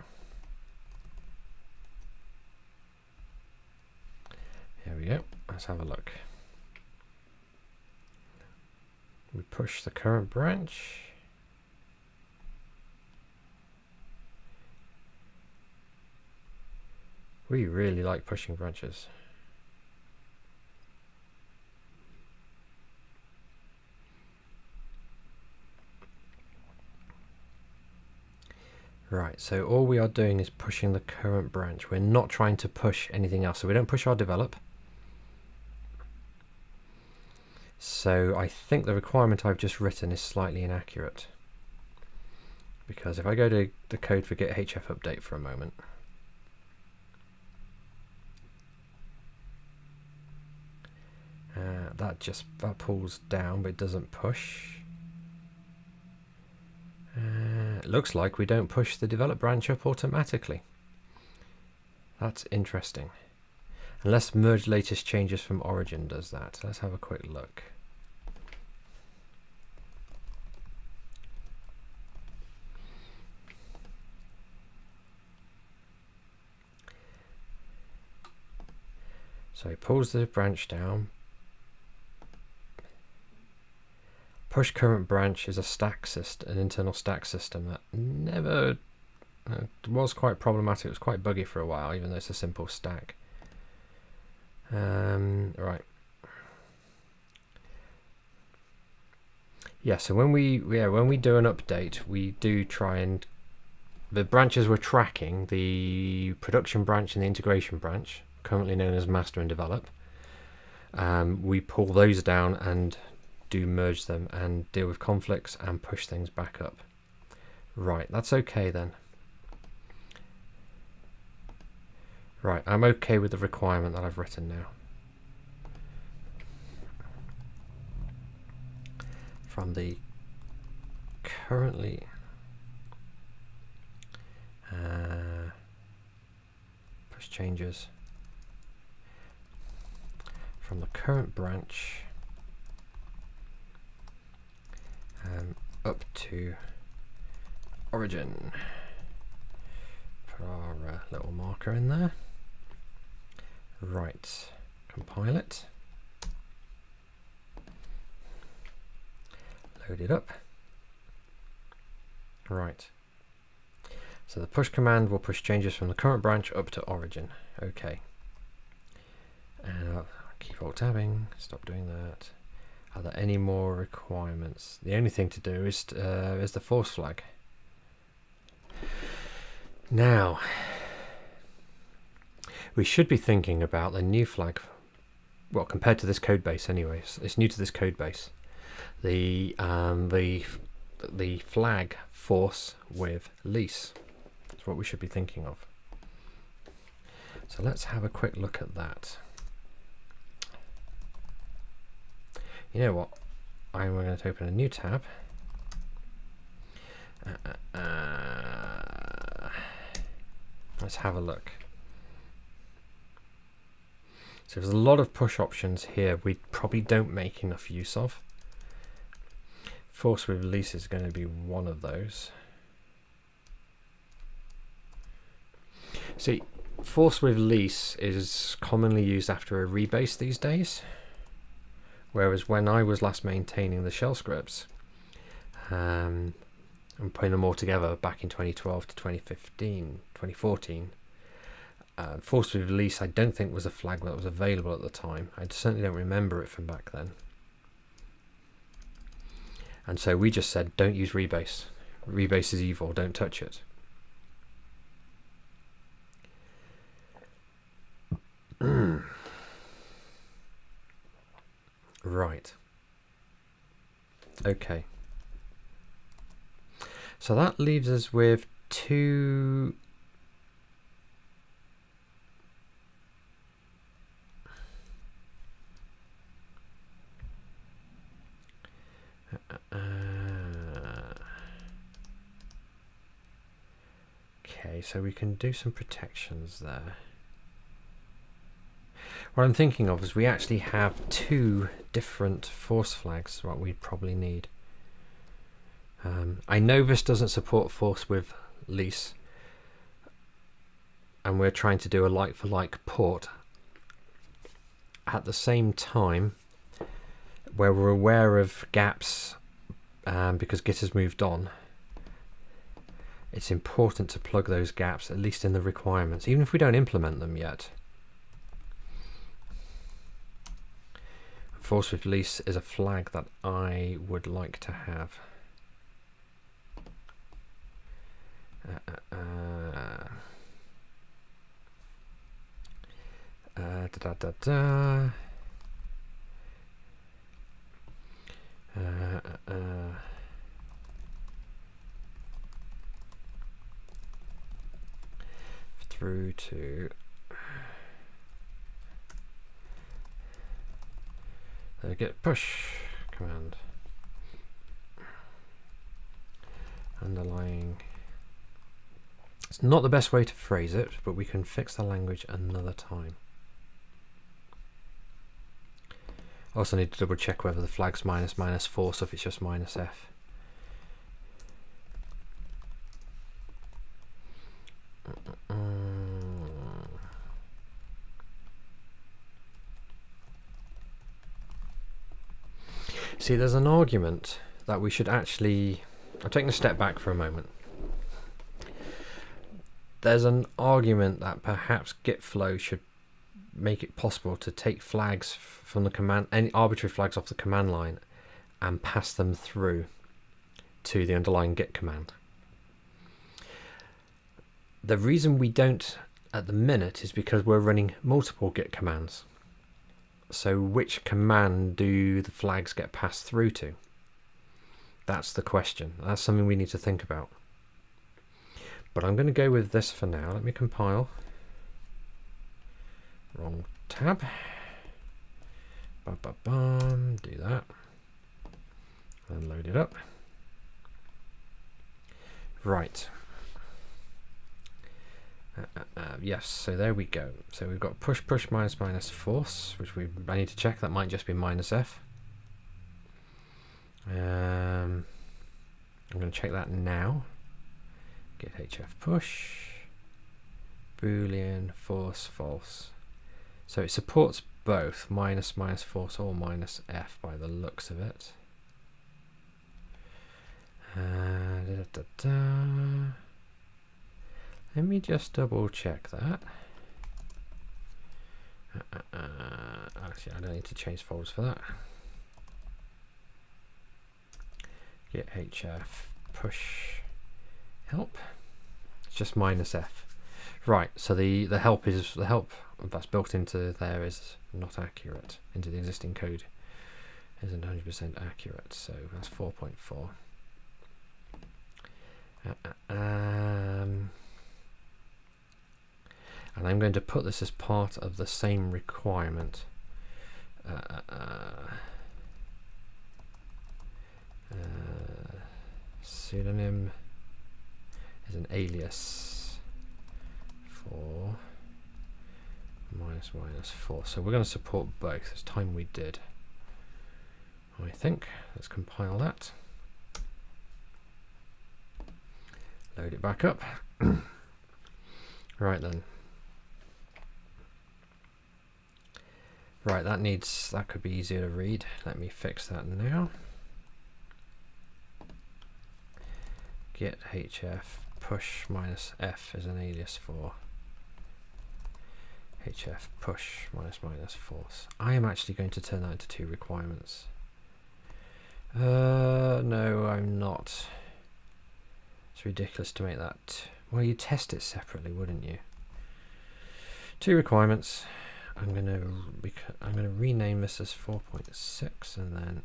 Here we go. Let's have a look. We push the current branch. We really like pushing branches. Right, so all we are doing is pushing the current branch. We're not trying to push anything else. So we don't push our develop. So I think the requirement I've just written is slightly inaccurate. Because if I go to the code for GetHF update for a moment. That pulls down, but it doesn't push. It looks like we don't push the develop branch up automatically. That's interesting. Unless merge latest changes from origin does that. Let's have a quick look. So he pulls the branch down. Push current branch is a stack system, an internal stack system that never was quite problematic. It was quite buggy for a while, even though it's a simple stack. Right. Yeah. So when we do an update, we do try and the branches we're tracking, the production branch and the integration branch, currently known as master and develop. We pull those down and do merge them and deal with conflicts and push things back up. Right, that's okay then. Right, I'm okay with the requirement that I've written now. From the currently push changes from the current branch up to origin. Put our little marker in there. Right, compile it. Load it up. Right. So the push command will push changes from the current branch up to origin. Okay. And I'll keep alt tabbing. Stop doing that. Are there any more requirements? The only thing to do is the force flag. Now, we should be thinking about the new flag. Well, compared to this code base, anyways, it's new to this code base. The flag force with lease. That's what we should be thinking of. So let's have a quick look at that. You know what? I'm going to open a new tab. Let's have a look. So there's a lot of push options here we probably don't make enough use of. Force with lease is going to be one of those. See, force with lease is commonly used after a rebase these days, whereas when I was last maintaining the shell scripts and putting them all together back in 2012 to 2015, 2014, force with lease I don't think was a flag that was available at the time. I certainly don't remember it from back then. And so we just said, don't use rebase. Rebase is evil, don't touch it. Right. Okay. So that leaves us with two okay, so we can do some protections there. What I'm thinking of is we actually have two different force flags, what we'd probably need. I know this doesn't support force with lease, and we're trying to do a like-for-like port. At the same time, where we're aware of gaps because Git has moved on, it's important to plug those gaps, at least in the requirements, even if we don't implement them yet. Force with lease is a flag that I would like to have. Through to the get push command. Underlying. It's not the best way to phrase it, but we can fix the language another time. Also need to double check whether the flag's minus force or if it's just -f. See, there's an argument that we should actually... I'm taking a step back for a moment. There's an argument that perhaps Gitflow should make it possible to take flags from the command, any arbitrary flags off the command line, and pass them through to the underlying Git command. The reason we don't at the minute is because we're running multiple git commands. So which command do the flags get passed through to? That's the question. That's something we need to think about. But I'm going to go with this for now. Let me compile. Wrong tab. Do that. And load it up. Right. Yes, so there we go. So we've got push minus minus force, which I need to check. That might just be minus F. I'm going to check that now. GetHF push, Boolean, force, false. So it supports both minus minus force or minus F by the looks of it. Let me just double check that. Actually, I don't need to change folders for that. GetHF push help. It's just minus F. Right, so the help that's built into there is not accurate. Into the existing code isn't 100% accurate. So that's 4.4. And I'm going to put this as part of the same requirement. Pseudonym is an alias for minus minus 4. So we're going to support both. It's time we did, I think. Let's compile that. Load it back up. Right then. Right, that could be easier to read. Let me fix that now. GetHF push minus F is an alias for HF push minus minus force. I am actually going to turn that into two requirements. No, I'm not. It's ridiculous to make that. Well, you'd test it separately, wouldn't you? Two requirements. I'm gonna rename this as 4.6 and then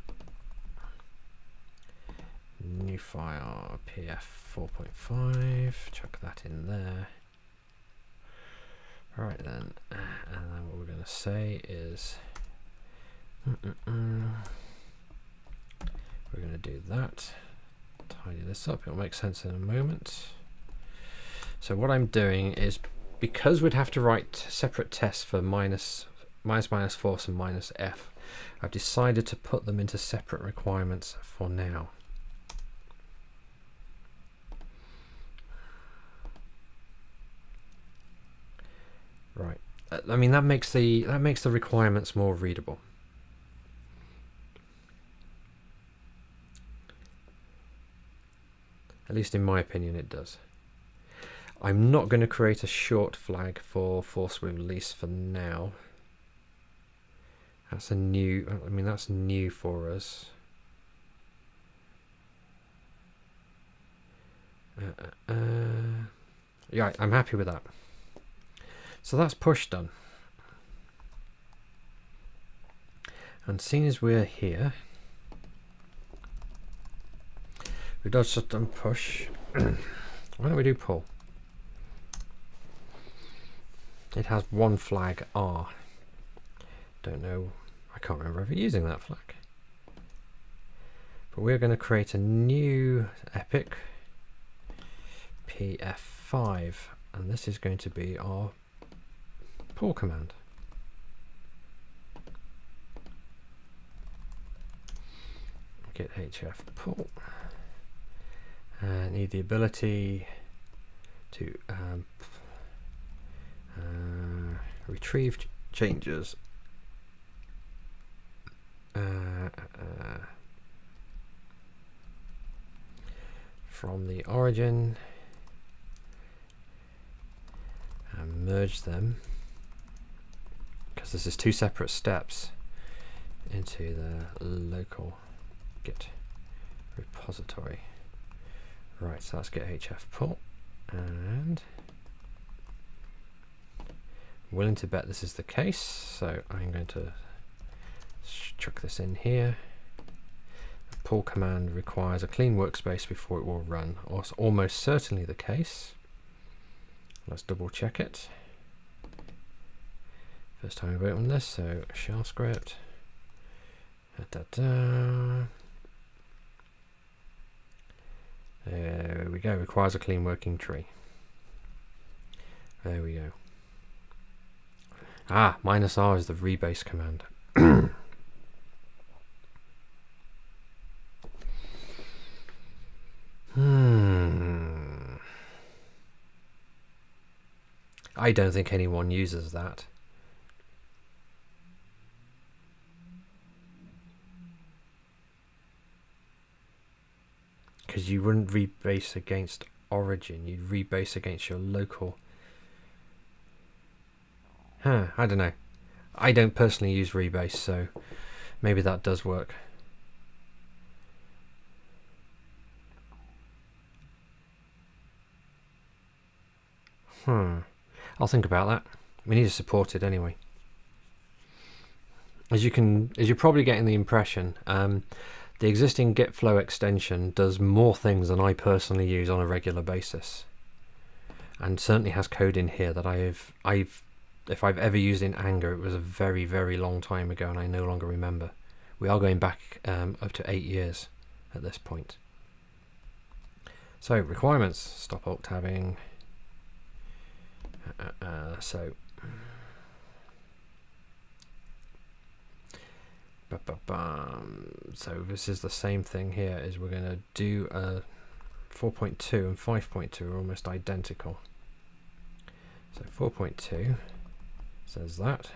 new file pf 4.5. Chuck that in there. All right then, and then what we're gonna say is we're gonna do that. Tidy this up. It'll make sense in a moment. So what I'm doing is, because we'd have to write separate tests for minus force and minus F, I've decided to put them into separate requirements for now. Right. I mean, that makes the requirements more readable. At least in my opinion it does. I'm not going to create a short flag for force release for now. That's a new, I mean, that's new for us. Yeah, I'm happy with that. So that's push done. And seeing as we're here, we've just done push. Why don't we do pull? It has one flag R. Don't know, I can't remember ever using that flag. But we're going to create a new epic pf5, and this is going to be our pull command. GetHF pull. Need the ability to retrieve changes from the origin and merge them, because this is two separate steps, into the local Git repository. Right, so let's get HF pull, and willing to bet this is the case, so I'm going to chuck this in here. The pull command requires a clean workspace before it will run. It's almost certainly the case. Let's double check it. First time I've opened this, so shell script. There we go, requires a clean working tree. There we go. Ah, -r is the rebase command. I don't think anyone uses that. Because you wouldn't rebase against origin, you'd rebase against your local. I don't know. I don't personally use rebase, so maybe that does work. I'll think about that. We need to support it anyway. As you're probably getting the impression, the existing Gitflow extension does more things than I personally use on a regular basis, and certainly has code in here that if I've ever used in anger, it was a very, very long time ago, and I no longer remember. We are going back up to 8 years at this point. So requirements, stop alt tabbing. So this is the same thing here. Is we're going to do 4.2 and 5.2 are almost identical. So 4.2 says that.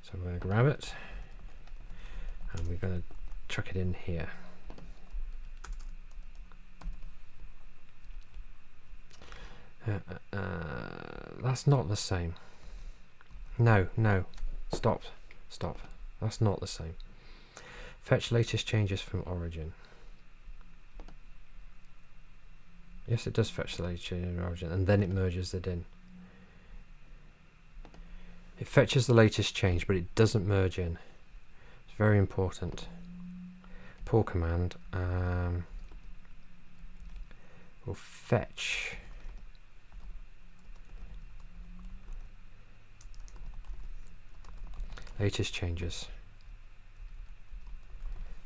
So we're going to grab it and we're going to chuck it in here. That's not the same. No, stop. That's not the same. Fetch latest changes from origin. Yes, it does fetch the latest changes from origin, and then it merges it in. It fetches the latest change, but it doesn't merge in. It's very important. Pull command will fetch latest changes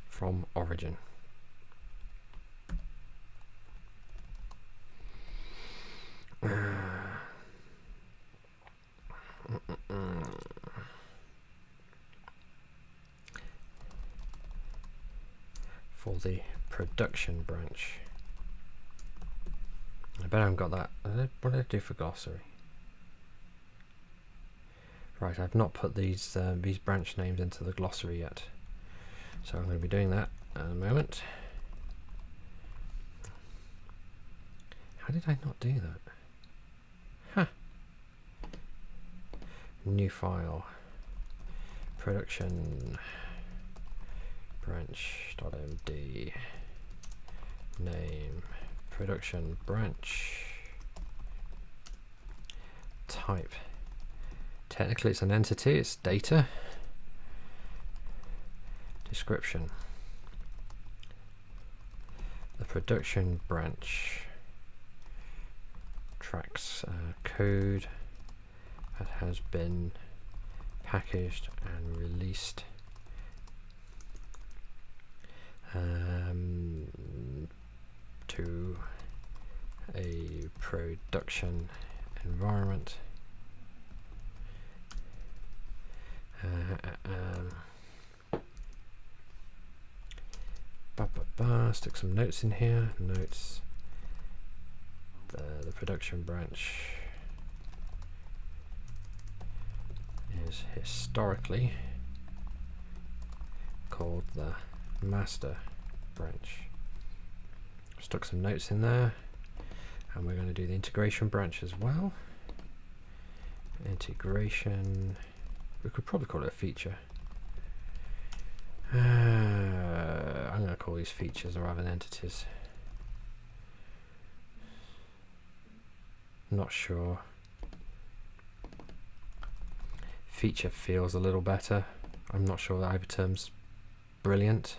from origin. For the production branch. I bet I haven't got that. What did I do for Glossary? Right, I've not put these branch names into the glossary yet, so I'm going to be doing that in a moment. How did I not do that? Huh. New file. Production branch.md. Name. Production branch. Type. Technically it's an entity, it's data. Description. The production branch tracks code that has been packaged and released to a production environment. Stick some notes in here. Notes. The production branch is historically called the master branch. Stuck some notes in there, and we're going to do the integration branch as well. Integration. We could probably call it a feature. I'm going to call these features rather than entities. Not sure. feature feels a little better. I'm not sure that either term's brilliant.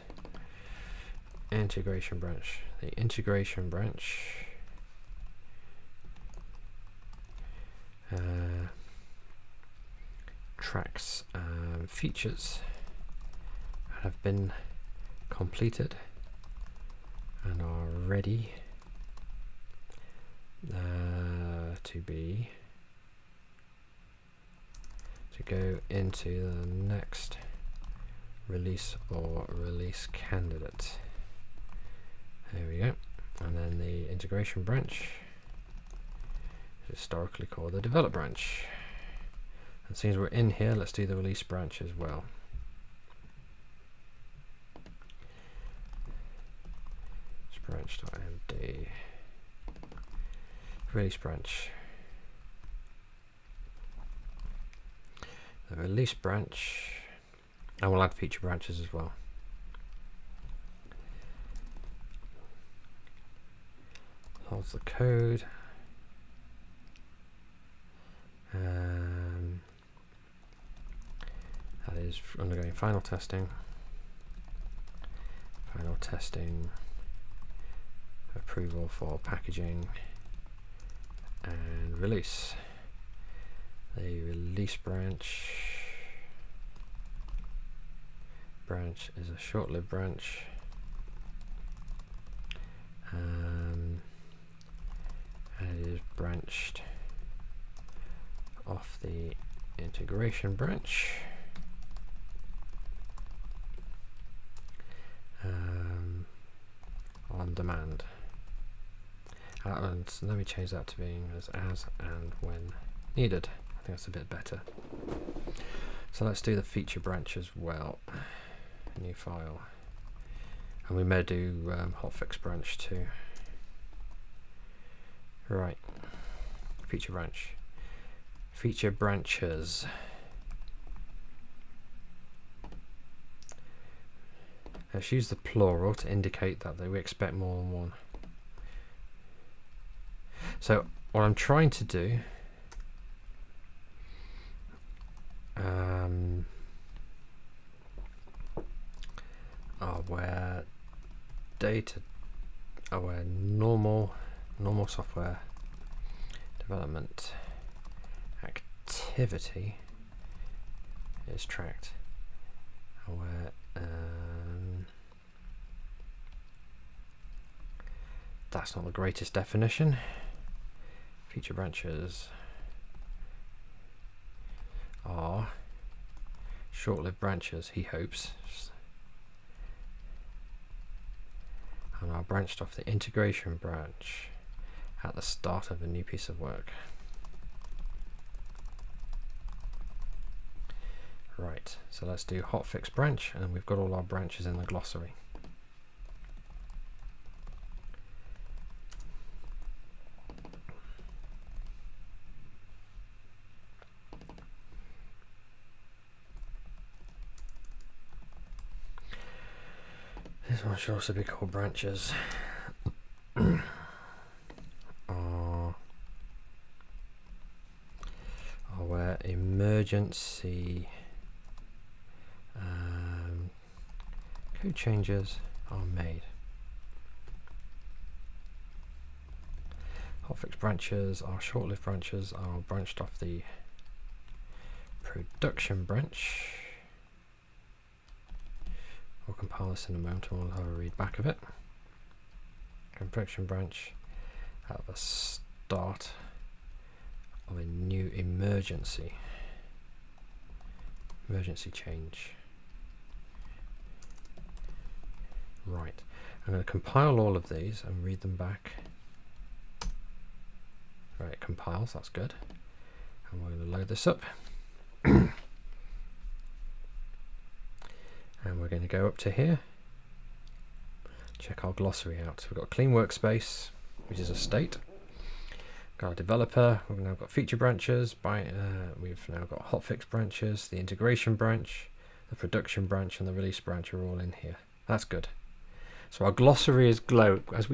Integration branch. The integration branch tracks features that have been completed and are ready to go into the next release or release candidate. There we go. And then the integration branch is historically called the develop branch. And since we're in here, let's do the release branch as well. Branch.md release branch. The release branch, and we'll add feature branches as well. Holds the code. That is undergoing final testing. Final testing. Approval for packaging and release. The release branch is a short-lived branch, and it is branched off the integration branch. On demand. And let me change that to being as and when needed. I think that's a bit better. So let's do the feature branch as well. New file. And we may do hotfix branch too. Right. Feature branch. Feature branches. Let's use the plural to indicate that we expect more than one. So what I'm trying to do where normal software development activity is tracked, where that's not the greatest definition. Feature branches are short-lived branches, he hopes, and are branched off the integration branch at the start of a new piece of work. Right, so let's do hotfix branch, and we've got all our branches in the glossary. This one should also be called branches. Where emergency code changes are made. Hotfix branches are short-lived branches, are branched off the production branch. We'll compile this in a moment and we'll have a read back of it. Production branch at the start of a new emergency change. Right, I'm going to compile all of these and read them back. Right, it compiles, that's good. And we're going to load this up. And we're going to go up to here, check our glossary out. We've got a clean workspace, which is a state. Got our developer, we've now got feature branches, we've now got hotfix branches, the integration branch, the production branch, and the release branch are all in here. That's good. So our glossary is as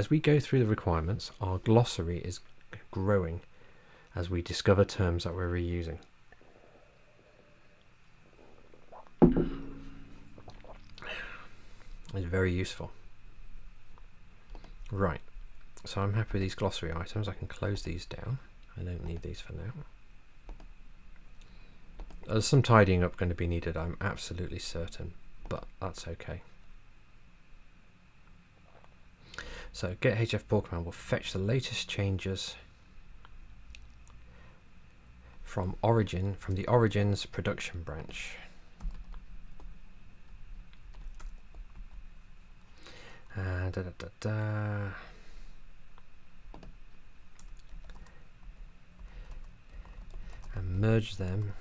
we go through the requirements, our glossary is growing as we discover terms that we're reusing. It's very useful. Right, so I'm happy with these glossary items. I can close these down. I don't need these for now. There's some tidying up going to be needed, I'm absolutely certain, but that's okay. So GetHF pull command will fetch the latest changes from the origins production branch. And merge them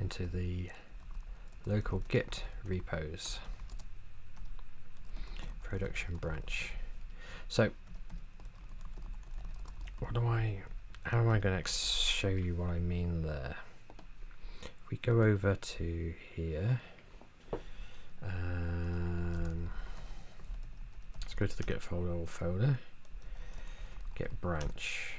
into the local Git repos production branch. So how am I going to show you what I mean there? If we go over to here, let's go to the Gitflow folder, Git branch.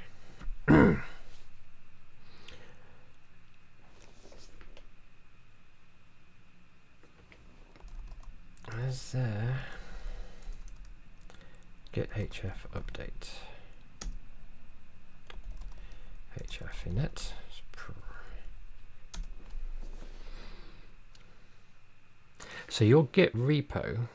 Is there GetHF update? HF init. So your Git repo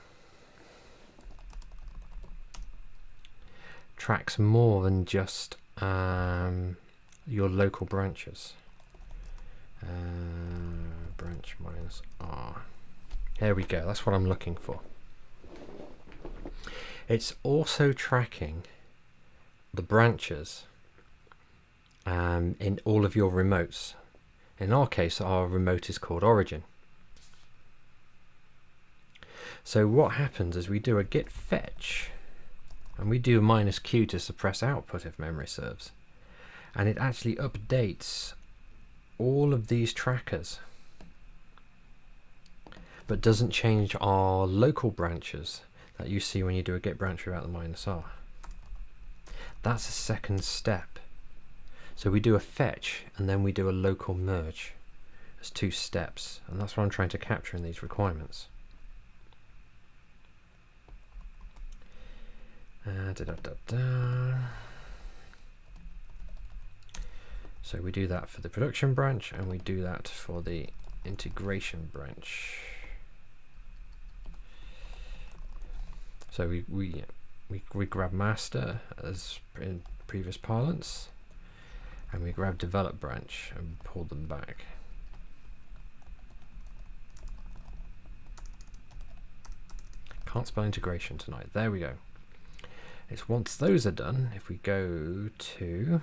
tracks more than just your local branches. Branch minus R. There we go, that's what I'm looking for. It's also tracking the branches in all of your remotes. In our case, our remote is called origin. So what happens is we do a git fetch, and we do a -q to suppress output if memory serves, and it actually updates all of these trackers, but doesn't change our local branches that you see when you do a git branch without the -r. That's a second step. So we do a fetch and then we do a local merge. There's 2 steps, and that's what I'm trying to capture in these requirements. So we do that for the production branch, and we do that for the integration branch. So we grab master as in previous parlance, and we grab develop branch and pull them back. Can't spell integration tonight. There we go. It's once those are done, if we go to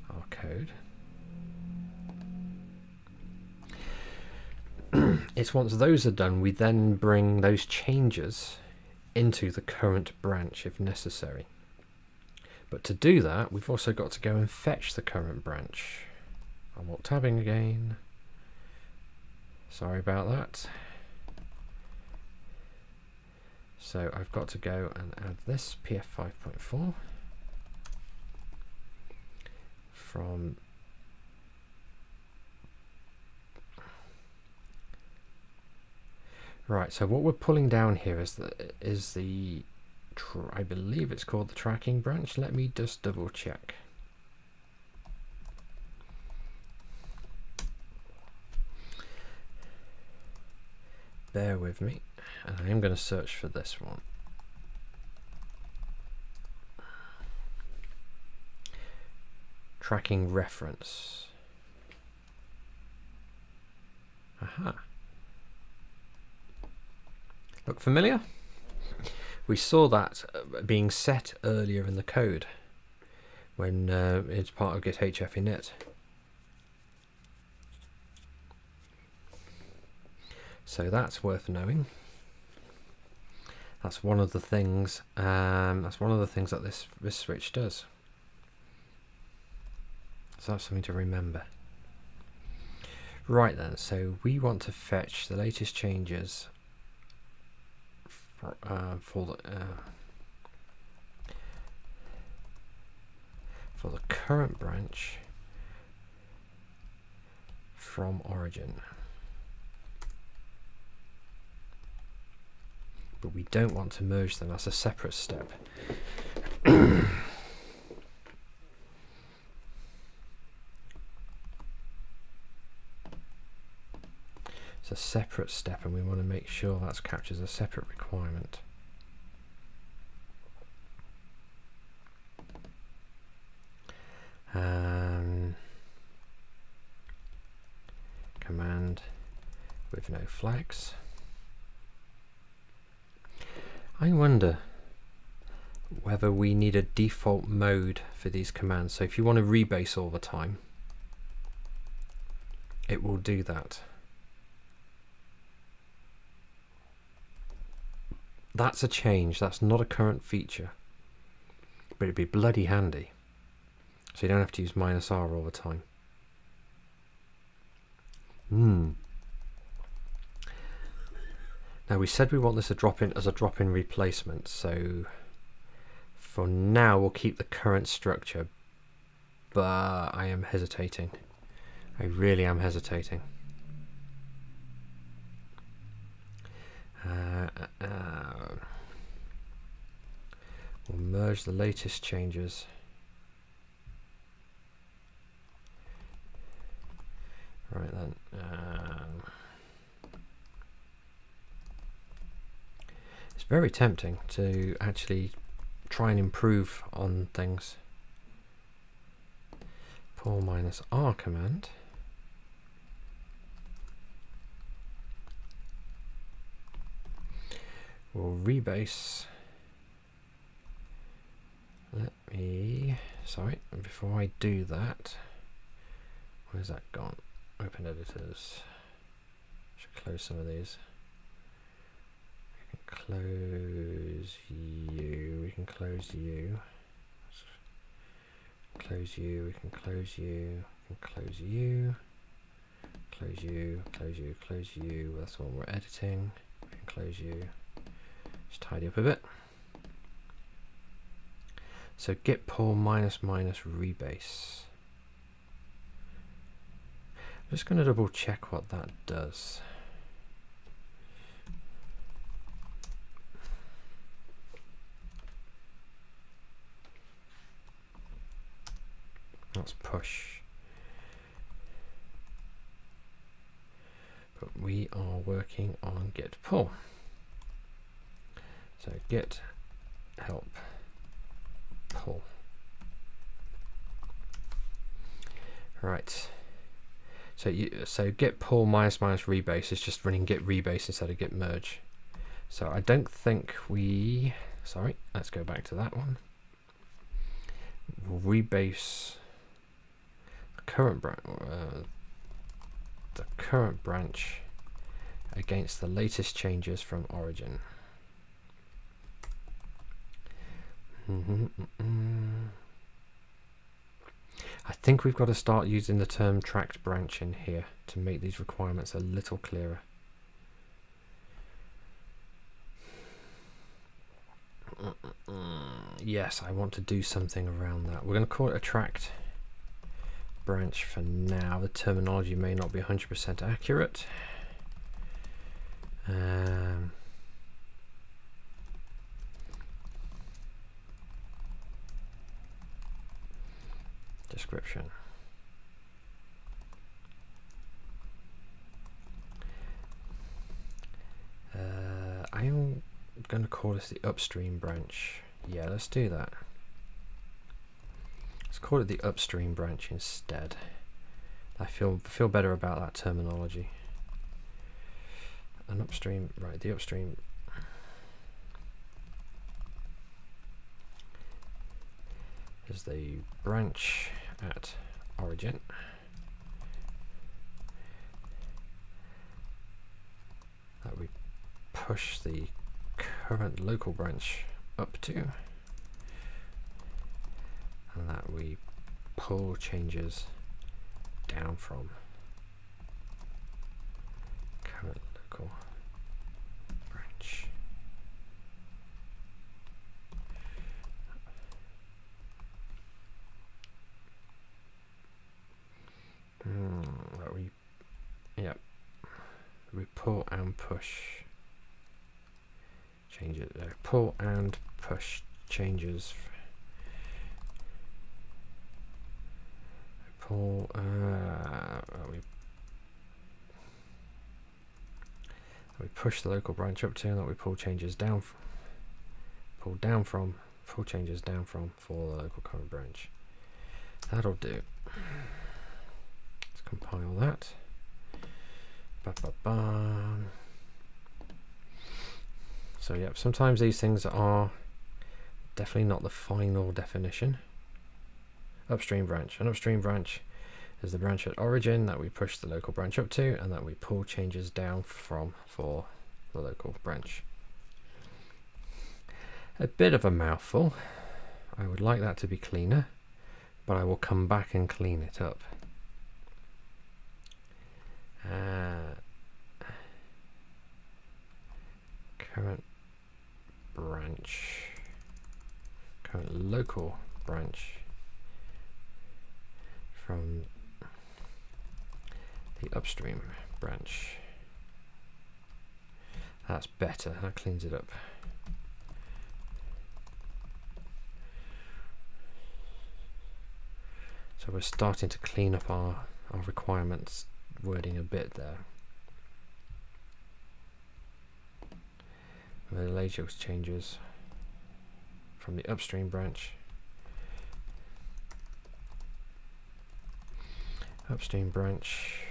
our code, it's once those are done, we then bring those changes into the current branch if necessary. But to do that, we've also got to go and fetch the current branch. I'm alt tabbing again. Sorry about that. So I've got to go and add this PF 5.4 from right. So what we're pulling down here is the I believe it's called the tracking branch. Let me just double check. Bear with me, and I am going to search for this one. Tracking reference. Aha. Look familiar? We saw that being set earlier in the code when it's part of GetHF init. So that's worth knowing. That's one of the things. That this switch does. So that's something to remember. Right then. So we want to fetch the latest changes for the current branch from origin. but we don't want to merge them. That's a separate step. It's a separate step, and we want to make sure that captures a separate requirement. Command with no flags. I wonder whether we need a default mode for these commands. So if you want to rebase all the time, it will do that. That's a change. That's not a current feature, but it'd be bloody handy. So you don't have to use -r all the time. Now we said we want this as a drop-in replacement, so for now we'll keep the current structure, but I am hesitating. I really am hesitating. We'll merge the latest changes. Right then. It's very tempting to actually try and improve on things. Pull -r command. We'll rebase. Sorry, before I do that, where's that gone? Open editors. Should close some of these. We can close you. We can close you. Close you. We can close you. We can close you. Close you. Close you. Close you. That's the one we're editing. We can close you. Just tidy up a bit. So git pull --rebase. I'm just going to double check what that does. That's push. But we are working on git pull. So git help pull. Right. So git pull --rebase is just running git rebase instead of git merge. So I don't think we. Sorry. Let's go back to that one. We'll rebase the current branch against the latest changes from origin. I think we've got to start using the term tracked branch in here to make these requirements a little clearer. Yes, I want to do something around that. We're going to call it a tracked branch for now. The terminology may not be 100% accurate. Description. I'm going to call this the upstream branch. Yeah, let's do that. Let's call it the upstream branch instead. I feel better about that terminology. An upstream, right? The upstream. Is the branch at origin. That we push the current local branch up to, and that we pull changes down from current local branch. We pull and push changes, pull and push changes. Pull, we push the local branch up to, and that we pull changes down, pull changes down from for the local current branch. That'll do. Let's compile that. So yep, sometimes these things are definitely not the final definition. Upstream branch. An upstream branch is the branch at origin that we push the local branch up to, and that we pull changes down from for the local branch. A bit of a mouthful. I would like that to be cleaner, but I will come back and clean it up. Current branch, current local branch from the upstream branch. That's better, that cleans it up. So we're starting to clean up our requirements wording a bit there. The latest changes from the upstream branch. Upstream branch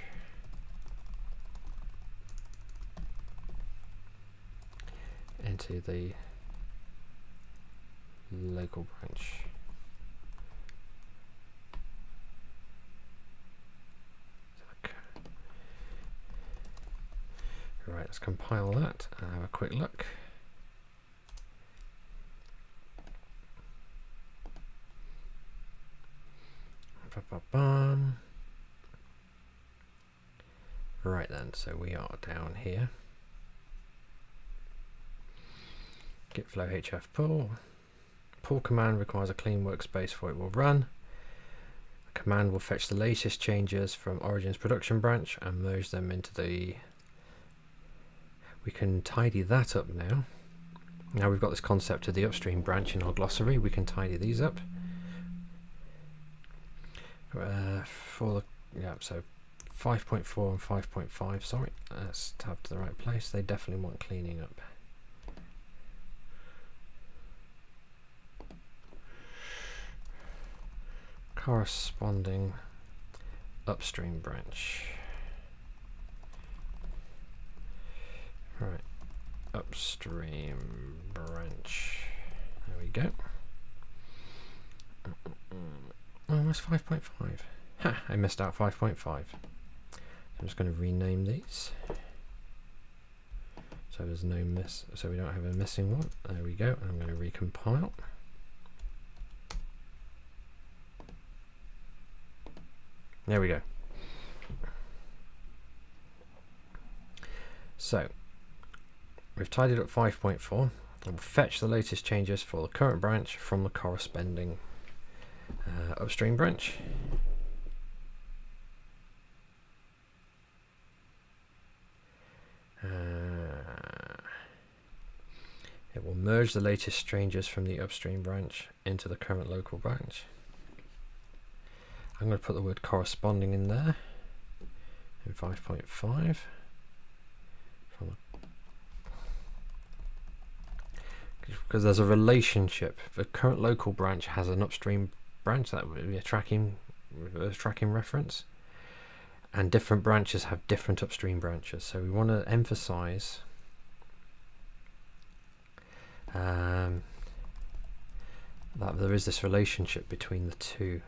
into the local branch. Right, let's compile that and have a quick look. Right then, so we are down here. Gitflow HF pull. Pull command requires a clean workspace for it will run. The command will fetch the latest changes from Origin's production branch and merge them into the... We can tidy that up now. Now we've got this concept of the upstream branch in our glossary, we can tidy these up. For the, yeah, so 5.4 and 5.5, sorry, let's tab to the right place. They definitely want cleaning up. Corresponding upstream branch. Right, upstream branch. There we go. Oh, where's 5.5? Ha! I missed out 5.5. I'm just going to rename these. So there's no miss. So we don't have a missing one. There we go. I'm going to recompile. There we go. So we've tidied up 5.4 and we'll fetch the latest changes for the current branch from the corresponding upstream branch. It will merge the latest changes from the upstream branch into the current local branch. I'm going to put the word corresponding in there in 5.5. Because there's a relationship. The current local branch has an upstream branch, that would be a tracking reference, and different branches have different upstream branches. So we want to emphasize that there is this relationship between the two,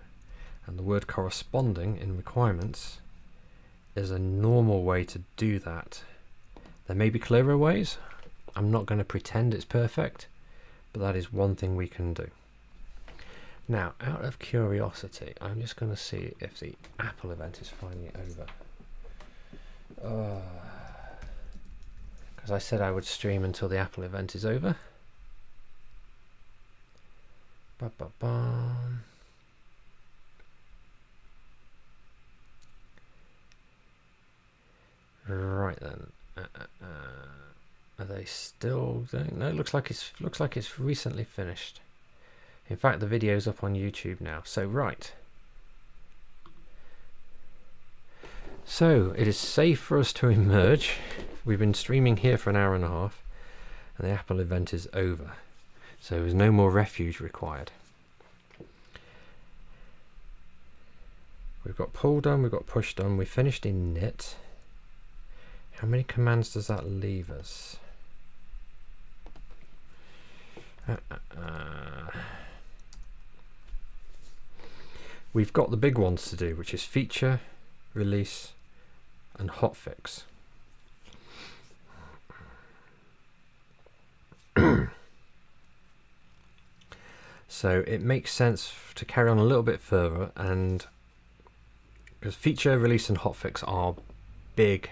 and the word corresponding in requirements is a normal way to do that. There may be clearer ways. I'm not going to pretend it's perfect, but that is one thing we can do. Now, out of curiosity, I'm just going to see if the Apple event is finally over. Because I said I would stream until the Apple event is over. Right then. they still don't? No, it looks like it's recently finished. In fact, the video's up on YouTube now. So right. So it is safe for us to emerge. We've been streaming here for an hour and a half, and the Apple event is over. So there's no more refuge required. We've got pull done, we've got push done, we finished init. How many commands does that leave us? We've got the big ones to do, which is feature, release, and hotfix. So it makes sense to carry on a little bit further, and because feature, release, and hotfix are big,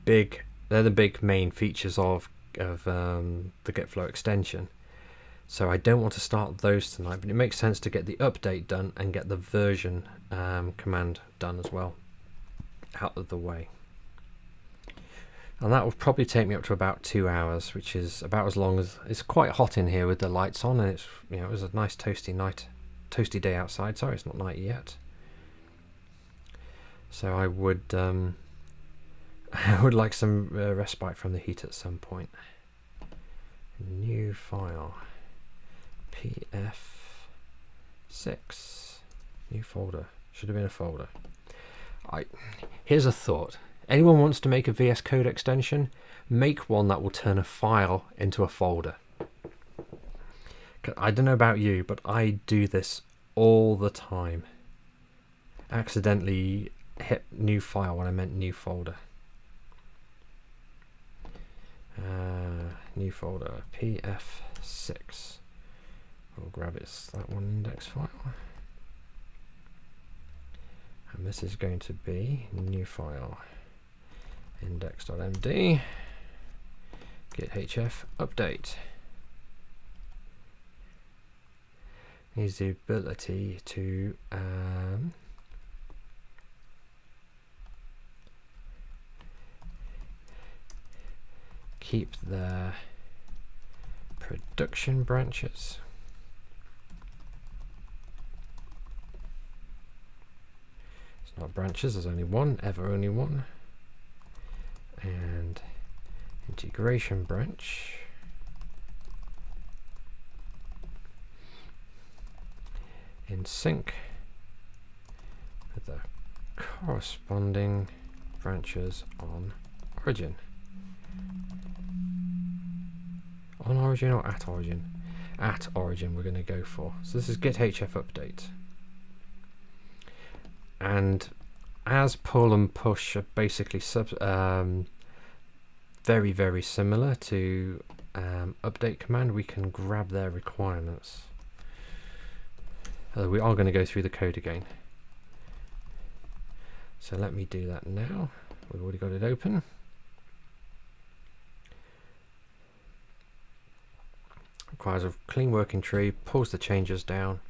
they're the big main features of the Gitflow extension. So I don't want to start those tonight, but it makes sense to get the update done and get the version command done as well out of the way. And that will probably take me up to about 2 hours, which is about as long as, it's quite hot in here with the lights on, and it's, you know, it was a nice toasty day outside. Sorry, it's not night yet. So I would I would like some respite from the heat at some point. New file, PF6, new folder. Should have been a folder. Here's a thought. Anyone wants to make a VS Code extension, make one that will turn a file into a folder. I don't know about you, but I do this all the time. Accidentally hit new file when I meant new folder. New folder, PF6. We'll grab that one index file. And this is going to be new file. Index.md, GetHF update. Needs the ability to keep the production branches. It's not branches, there's only one, ever only one. And integration branch, in sync with the corresponding branches on origin. On origin or at origin? At origin we're going to go for. So this is GetHF update. And as pull and push are basically very, very similar to update command, we can grab their requirements. We are going to go through the code again. So let me do that now. We've already got it open. Requires a clean working tree, pulls the changes down,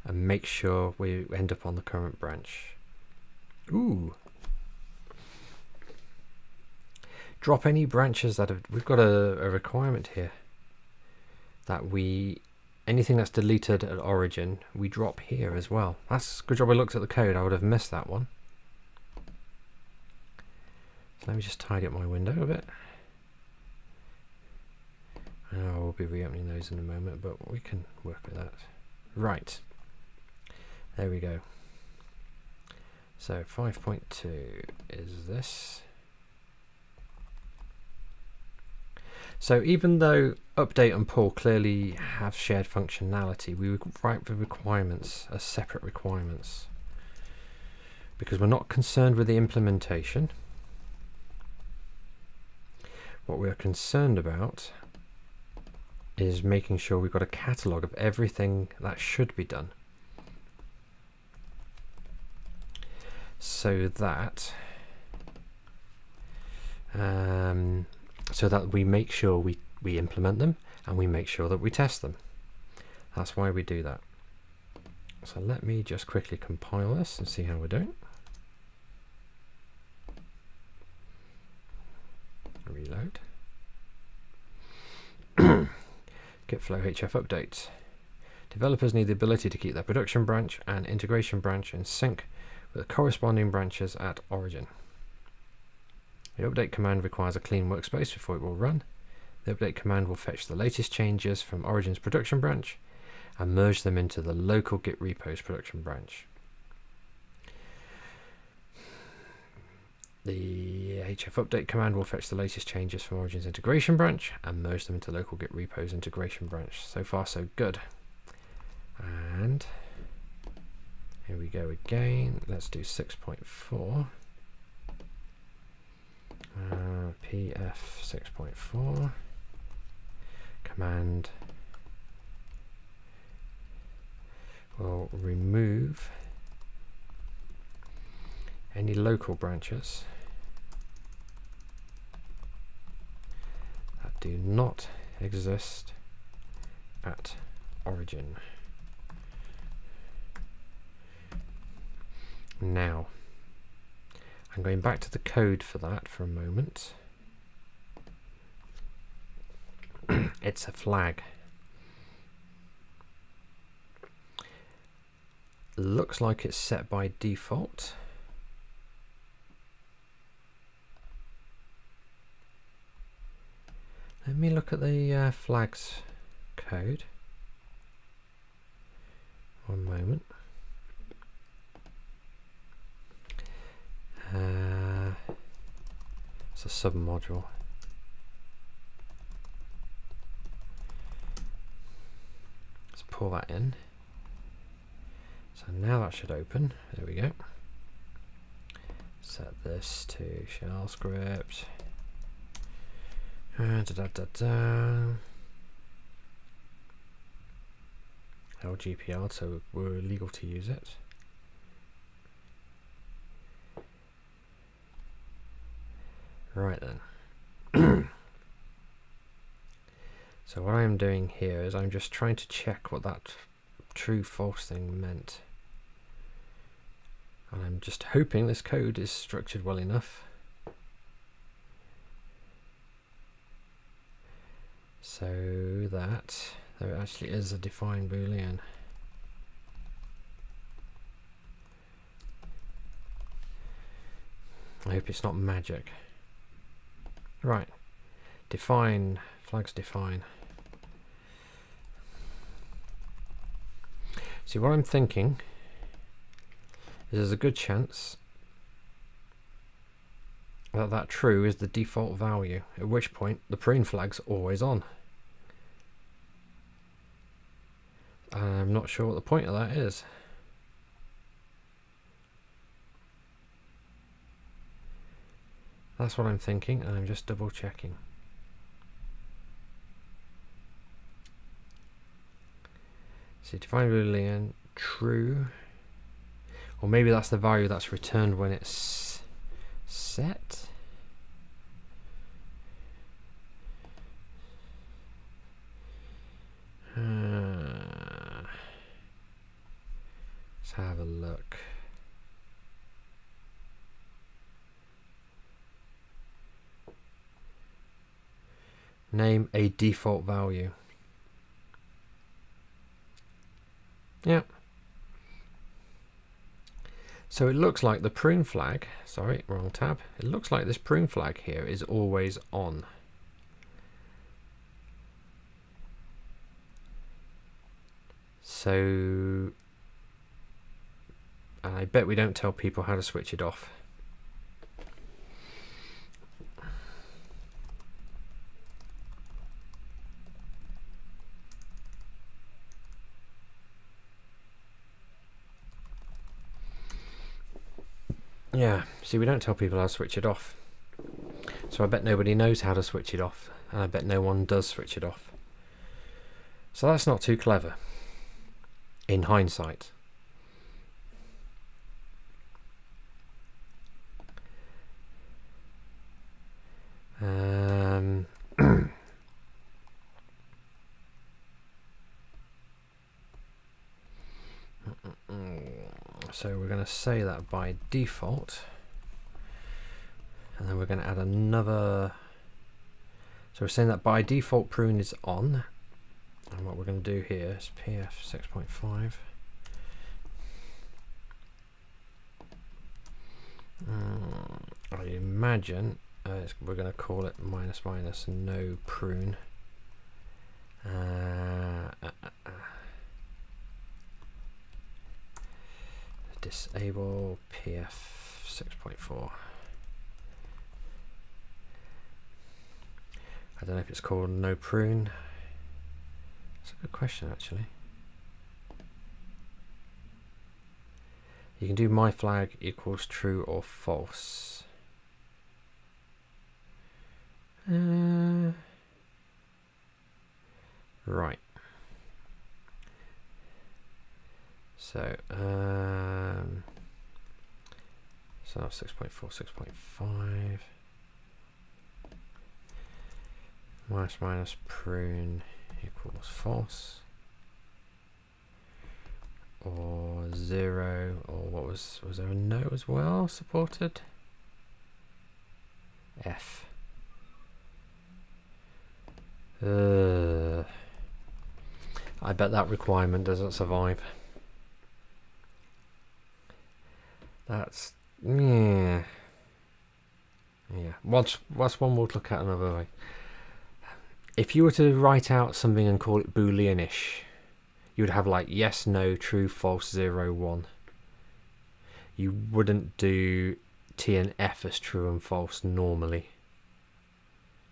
and make sure we end up on the current branch. Ooh. Drop any branches that have, we've got a requirement here that anything that's deleted at origin, we drop here as well. That's good job I looked at the code, I would have missed that one. So let me just tidy up my window a bit. I know I will be reopening those in a moment, but we can work with that. Right, there we go. So 5.2 is this. So even though update and pull clearly have shared functionality, we write the requirements as separate requirements because we're not concerned with the implementation. What we're concerned about is making sure we've got a catalogue of everything that should be done, so that we make sure we implement them and we make sure that we test them. That's why we do that. So let me just quickly compile this and see how we're doing. Reload. Gitflow HF update. Developers need the ability to keep their production branch and integration branch in sync with the corresponding branches at origin. The update command requires a clean workspace before it will run. The update command will fetch the latest changes from Origin's production branch and merge them into the local Git repos production branch. The HF update command will fetch the latest changes from Origin's integration branch and merge them into local Git repos integration branch. So far so good. And here we go again. Let's do 6.4. PF 6.4 command will remove any local branches that do not exist at origin. Now I'm going back to the code for that for a moment. It's a flag. Looks like it's set by default. Let me look at the flags code. One moment. It's a submodule. Let's pull that in. So now that should open. There we go. Set this to shell script. LGPL, so we're legal to use it. Right then. So what I'm doing here is I'm just trying to check what that true false thing meant. And I'm just hoping this code is structured well enough so that there actually is a defined boolean. I hope it's not magic. Right, define, flags define. See, what I'm thinking is there's a good chance that that true is the default value, at which point the prune flag's always on. And I'm not sure what the point of that is. That's what I'm thinking, and I'm just double checking. So define boolean true, or maybe that's the value that's returned when it's set. Let's have a look. Name a default value. Yeah. So it looks like the prune flag, sorry, wrong tab. It looks like this prune flag here is always on. So, and I bet we don't tell people how to switch it off. Yeah, see, we don't tell people how to switch it off. So I bet nobody knows how to switch it off, and I bet no one does switch it off. So that's not too clever, in hindsight. So we're going to say that by default, and then we're going to add another. So we're saying that by default prune is on, And what we're going to do here is PF 6.5. I imagine we're going to call it minus minus no prune. Disable PF 6.4. I don't know if it's called no prune. That's a good question, actually. You can do my flag equals true or false. Right. So, so 6.4, 6.5. Minus minus prune equals false. Or 0, or what was there a no as well supported? F. I bet that requirement doesn't survive. That's yeah. Once one we'll look at another way. If you were to write out something and call it Booleanish, you would have like yes, no, true, false, 0, 1. You wouldn't do T and F as true and false normally.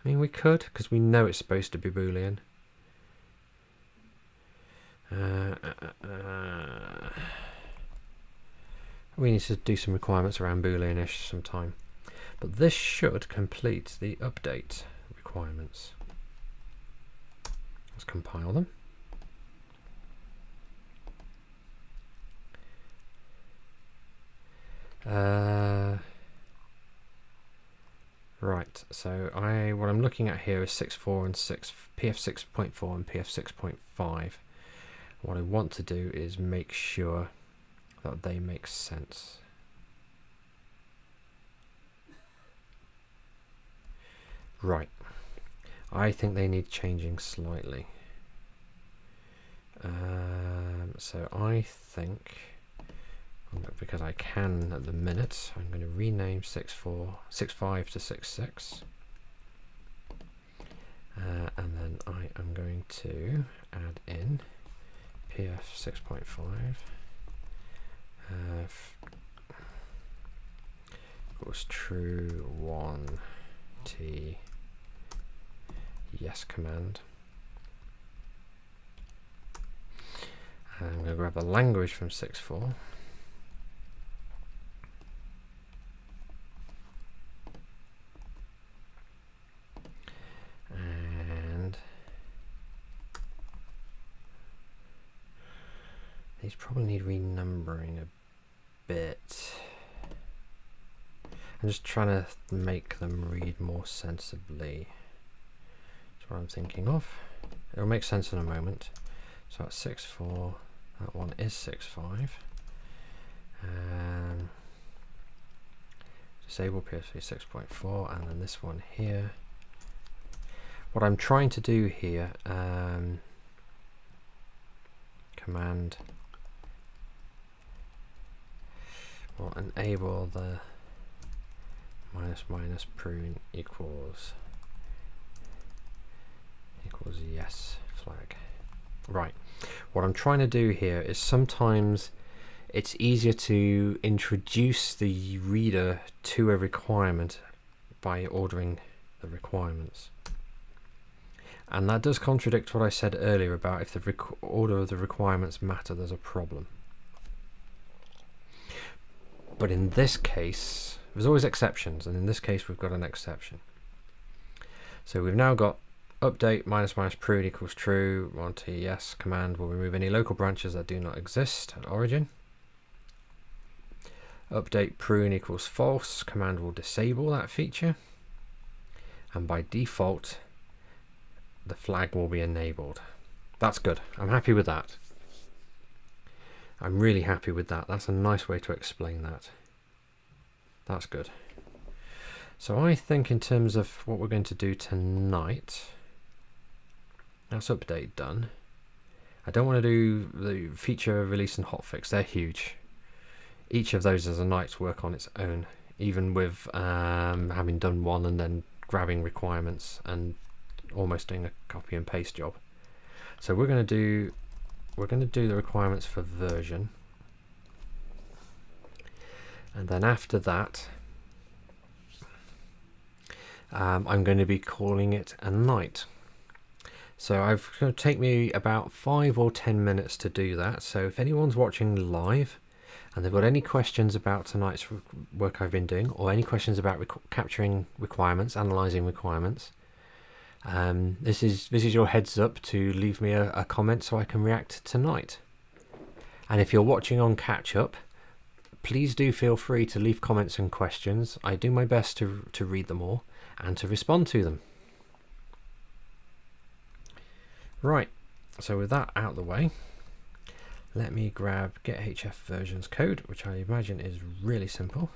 I mean, we could, because we know it's supposed to be Boolean. We need to do some requirements around Booleanish sometime. But this should complete the update requirements. Let's compile them. Right, so what I'm looking at here is 6.4 and PF 6.4 and PF 6.5. What I want to do is make sure that they make sense. Right, I think they need changing slightly. So I think, because I can at the minute, I'm going to rename 6.5 to 6.6. And then I am going to add in PF 6.5 equals true 1 T yes command. And I'm going to grab the language from 6.4. And these probably need renumbering a bit. I'm just trying to make them read more sensibly. That's what I'm thinking of. It'll make sense in a moment. So at 6.4, that one is 6.5. Disable PSV 6.4, and then this one here. What I'm trying to do here, command will enable the minus minus prune equals yes flag. Right, what I'm trying to do here is sometimes it's easier to introduce the reader to a requirement by ordering the requirements. And that does contradict what I said earlier about if the order of the requirements matter, there's a problem. But in this case, there's always exceptions, and in this case we've got an exception. So we've now got update minus minus prune equals true, 1T yes command will remove any local branches that do not exist at origin. Update prune equals false, command will disable that feature, and by default the flag will be enabled. That's good. I'm happy with that. I'm really happy with that. That's a nice way to explain that. That's good. So I think in terms of what we're going to do tonight, that's update done. I don't want to do the feature, release and hotfix. They're huge. Each of those is a night's work on its own, even with having done one and then grabbing requirements and almost doing a copy and paste job. So we're going to do the requirements for version, and then after that I'm going to be calling it a night. So it's going to take me about 5 or 10 minutes to do that. So if anyone's watching live and they've got any questions about tonight's work I've been doing, or any questions about capturing requirements, analyzing requirements, this is your heads up to leave me a comment so I can react tonight. And if you're watching on catch up, please do feel free to leave comments and questions. I do my best to read them all and to respond to them. Right, so with that out of the way, let me grab GetHF versions code, which I imagine is really simple.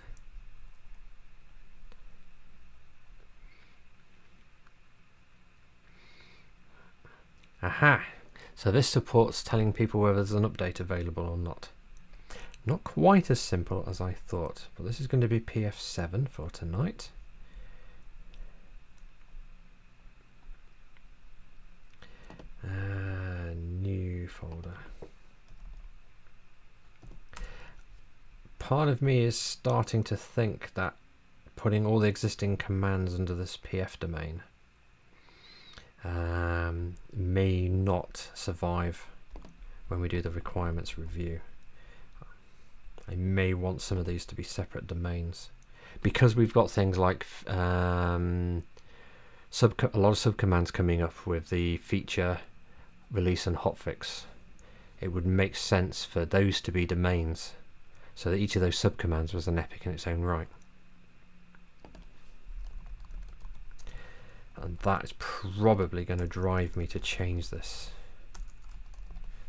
Aha! So this supports telling people whether there's an update available or not. Not quite as simple as I thought, but this is going to be PF7 for tonight. New folder. Part of me is starting to think that putting all the existing commands under this PF domain may not survive when we do the requirements review. I may want some of these to be separate domains, because we've got things like a lot of subcommands coming up with the feature, release and hotfix. It would make sense for those to be domains, so that each of those subcommands was an epic in its own right. And that is probably going to drive me to change this.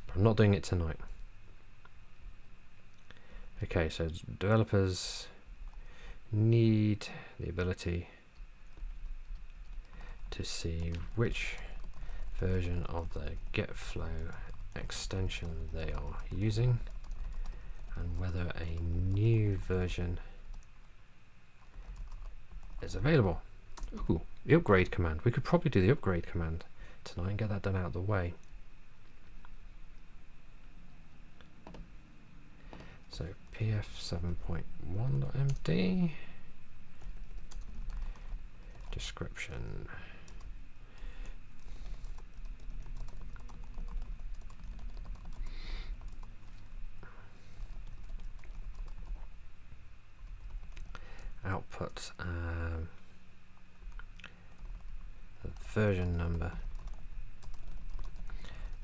But I'm not doing it tonight. Okay, so developers need the ability to see which version of the Gitflow extension they are using and whether a new version is available. Ooh, the upgrade command. We could probably do the upgrade command tonight and get that done out of the way. So pf 7.1.md description. Output the version number,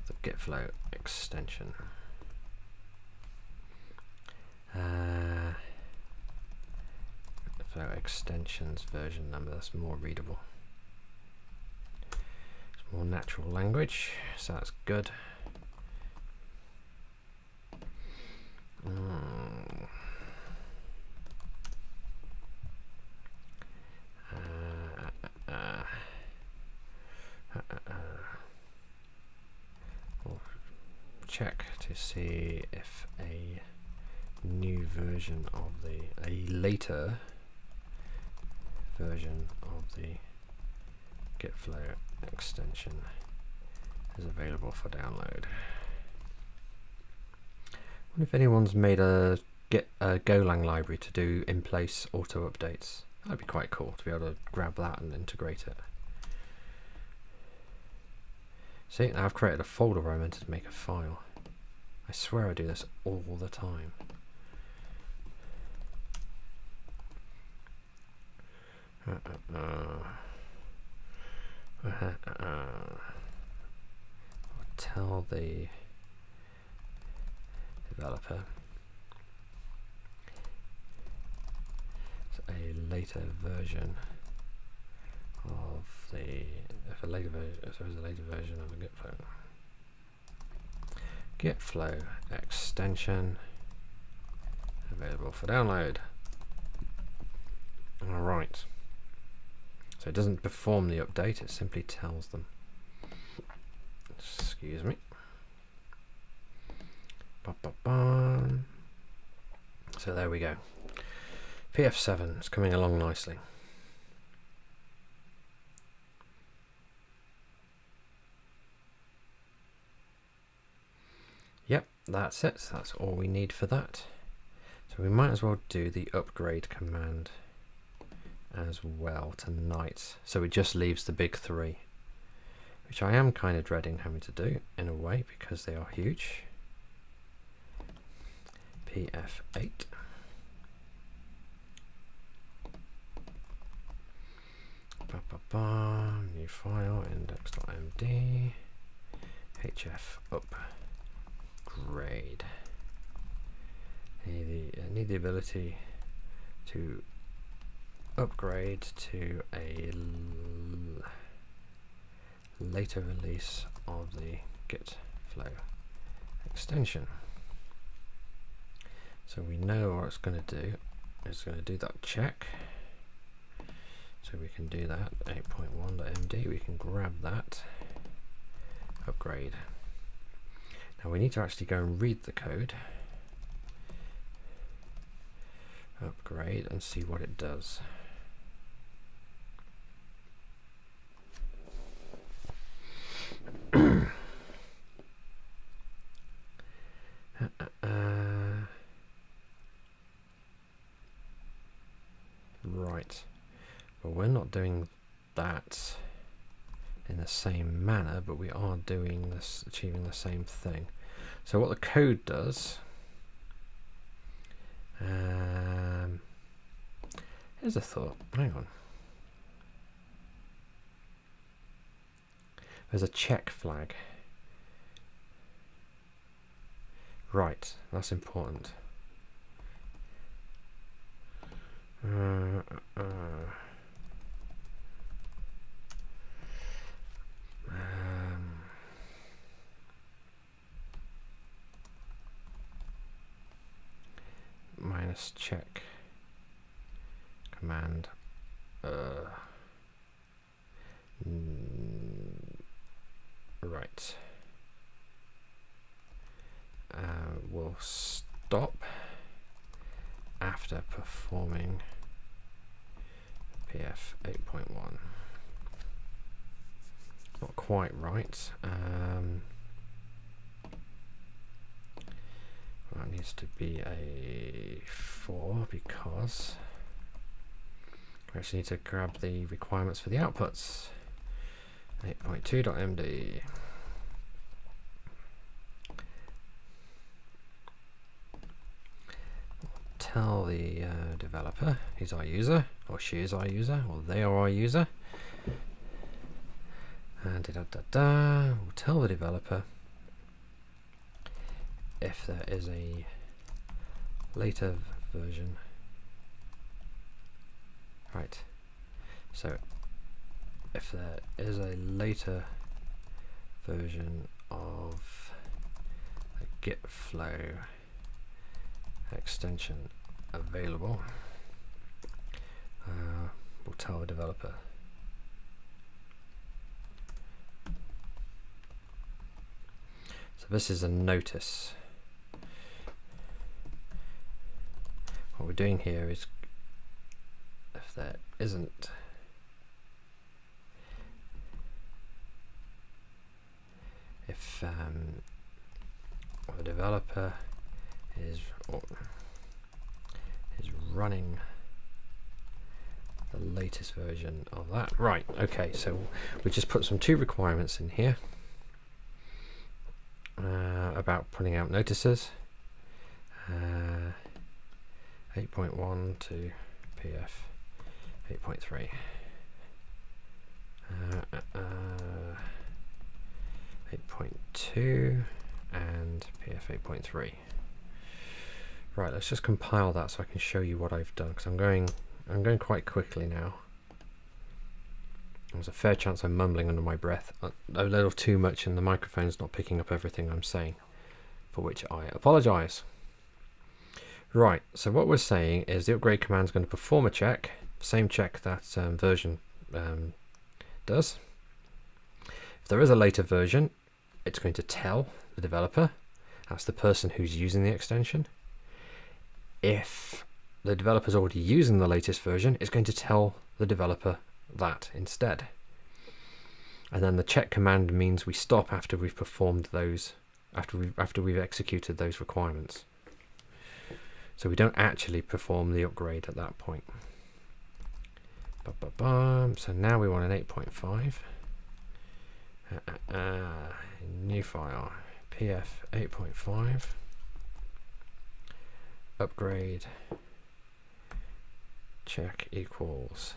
the Gitflow extension. Gitflow extensions version number, that's more readable. It's more natural language, so that's good. We'll check to see if a new version of a later version of the Gitflow extension is available for download. I wonder if anyone's made a Golang library to do in-place auto updates. That'd be quite cool to be able to grab that and integrate it. See, now I've created a folder where I meant to make a file. I swear I do this all the time. I'll tell the developer a later version of the if there's a later version of the Gitflow extension available for download. All right. So it doesn't perform the update; it simply tells them. Excuse me. So there we go. PF7 is coming along nicely. Yep, that's it. That's all we need for that. So we might as well do the upgrade command as well tonight. So it just leaves the big three, which I am kind of dreading having to do in a way because they are huge. PF8. New file, index.md, HF upgrade. Need the ability to upgrade to a later release of the Gitflow extension. So we know what it's going to do. It's going to do that check. So we can do that, 8.1.md, we can grab that, upgrade. Now we need to actually go and read the code, upgrade, and see what it does. Right. But we're not doing that in the same manner, but we are doing this, achieving the same thing. So what the code does, here's a thought, hang on. There's a check flag. Right, that's important. Minus check command right, will stop after performing PF 8.1. Not quite right. That needs to be a 4 because we actually need to grab the requirements for the outputs. 8.2.md. Tell the developer he's our user, or she is our user, or they are our user. And we'll tell the developer if there is a later version. Right. So if there is a later version of a Gitflow extension available, we'll tell the developer. So this is a notice. What we're doing here is, if there isn't the developer is running the latest version of that. Right, okay, so we just put some 2 requirements in here about putting out notices. 8.1 to PF 8.3. 8.2 and PF 8.3. Right, let's just compile that so I can show you what I've done, because I'm going quite quickly now. There's a fair chance I'm mumbling under my breath a little too much, and the microphone's not picking up everything I'm saying, for which I apologize. Right, so what we're saying is the upgrade command is going to perform a check, same check that version does. If there is a later version, it's going to tell the developer, That's the person who's using the extension. If the developer's already using the latest version, it's going to tell the developer that instead. And then the check command means we stop after we've performed those, after we've executed those requirements. So we don't actually perform the upgrade at that point. So now we want an 8.5. New file, pf 8.5. Upgrade check equals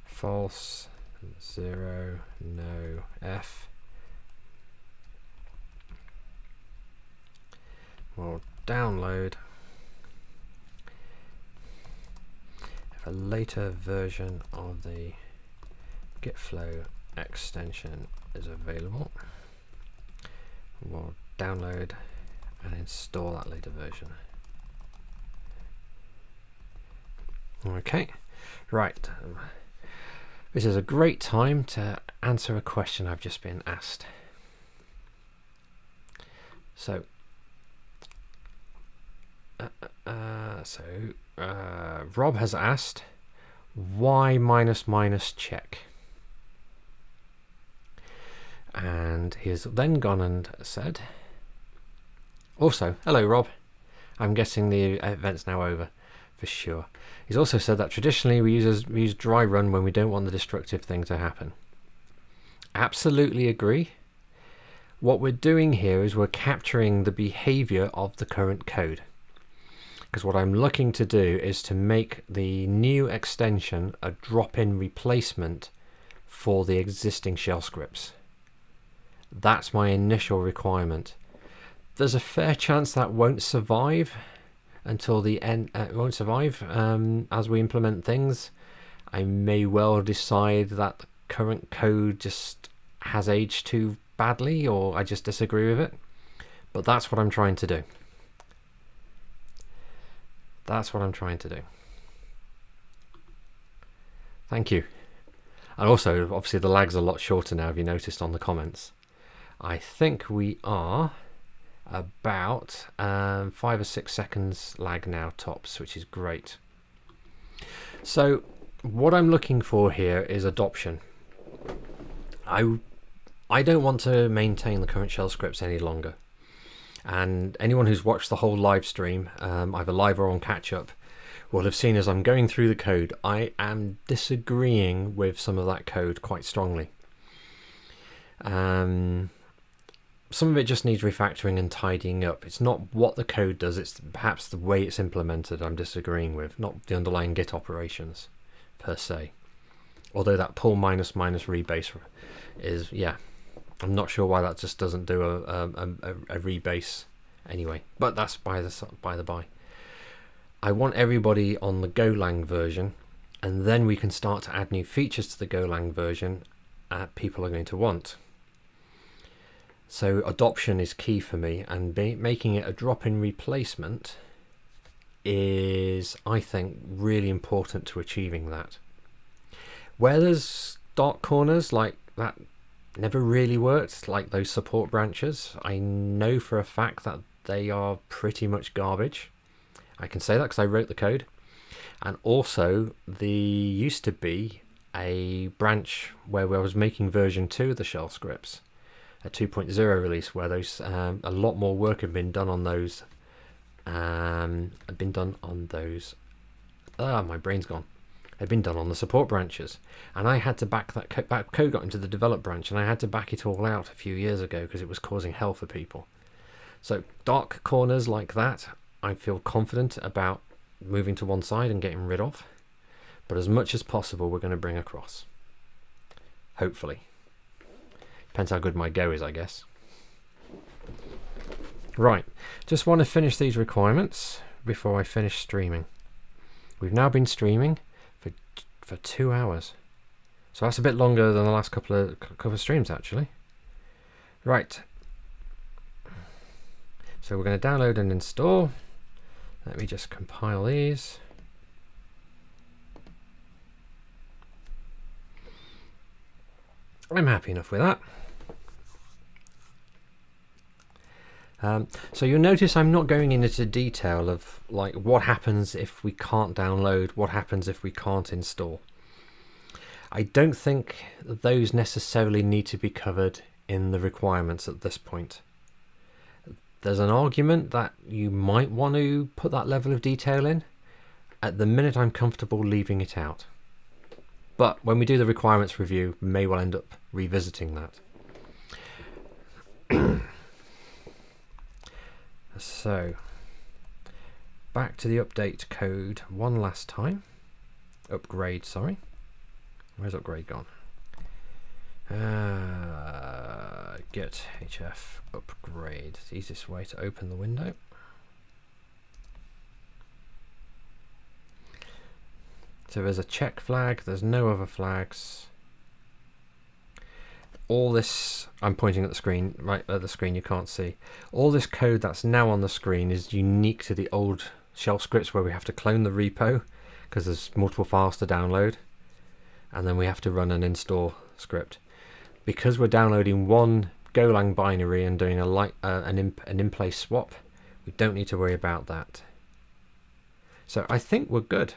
false 0 no f. We'll download if a later version of the Gitflow extension is available. We'll download and install that later version. Okay, right. This is a great time to answer a question I've just been asked. So, Rob has asked, why -- check? And he has then gone and said, also, hello Rob, I'm guessing the event's now over for sure. He's also said that traditionally we use dry run when we don't want the destructive thing to happen. Absolutely agree. What we're doing here is we're capturing the behavior of the current code. Because what I'm looking to do is to make the new extension a drop-in replacement for the existing shell scripts. That's my initial requirement. There's a fair chance that won't survive until the end. It won't survive as we implement things. I may well decide that the current code just has aged too badly, or I just disagree with it. But that's what I'm trying to do. That's what I'm trying to do. Thank you. And also, obviously, the lag's a lot shorter now, have you noticed on the comments? I think we are about 5 or 6 seconds lag now tops, which is great. So what I'm looking for here is adoption. I don't want to maintain the current shell scripts any longer. And anyone who's watched the whole live stream, either live or on catch up, will have seen as I'm going through the code, I am disagreeing with some of that code quite strongly. Some of it just needs refactoring and tidying up. It's not what the code does, it's perhaps the way it's implemented I'm disagreeing with, not the underlying Git operations per se. Although that pull -- rebase is, yeah, I'm not sure why that just doesn't do a rebase anyway, but that's by the by. I want everybody on the Golang version, and then we can start to add new features to the Golang version people are going to want. So adoption is key for me, and making it a drop-in replacement is, I think, really important to achieving that. Where there's dark corners like that never really worked, like those support branches, I know for a fact that they are pretty much garbage. I can say that because I wrote the code. And also, there used to be a branch where I was making version 2 of the shell scripts, a 2.0 release, where those a lot more work had been done on those. My brain's gone. Had been done on the support branches, and I had to back that code got into the develop branch, and I had to back it all out a few years ago because it was causing hell for people. So dark corners like that, I feel confident about moving to one side and getting rid of, but as much as possible we're going to bring across, hopefully. Depends how good my go is, I guess. Right, just want to finish these requirements before I finish streaming. We've now been streaming for 2 hours, so that's a bit longer than the last couple of streams actually. Right, so we're going to download and install. Let me just compile these. I'm happy enough with that. So you'll notice I'm not going into detail of like what happens if we can't download, what happens if we can't install. I don't think those necessarily need to be covered in the requirements at this point. There's an argument that you might want to put that level of detail in. At the minute, I'm comfortable leaving it out. But when we do the requirements review, we may well end up revisiting that. So, back to the update code one last time. Upgrade, sorry. Where's upgrade gone? GetHF upgrade. It's the easiest way to open the window. So there's a check flag, there's no other flags. All this, I'm pointing at the screen, right at the screen you can't see. All this code that's now on the screen is unique to the old shell scripts where we have to clone the repo because there's multiple files to download. And then we have to run an install script. Because we're downloading one Golang binary and doing an in-place swap, we don't need to worry about that. So I think we're good.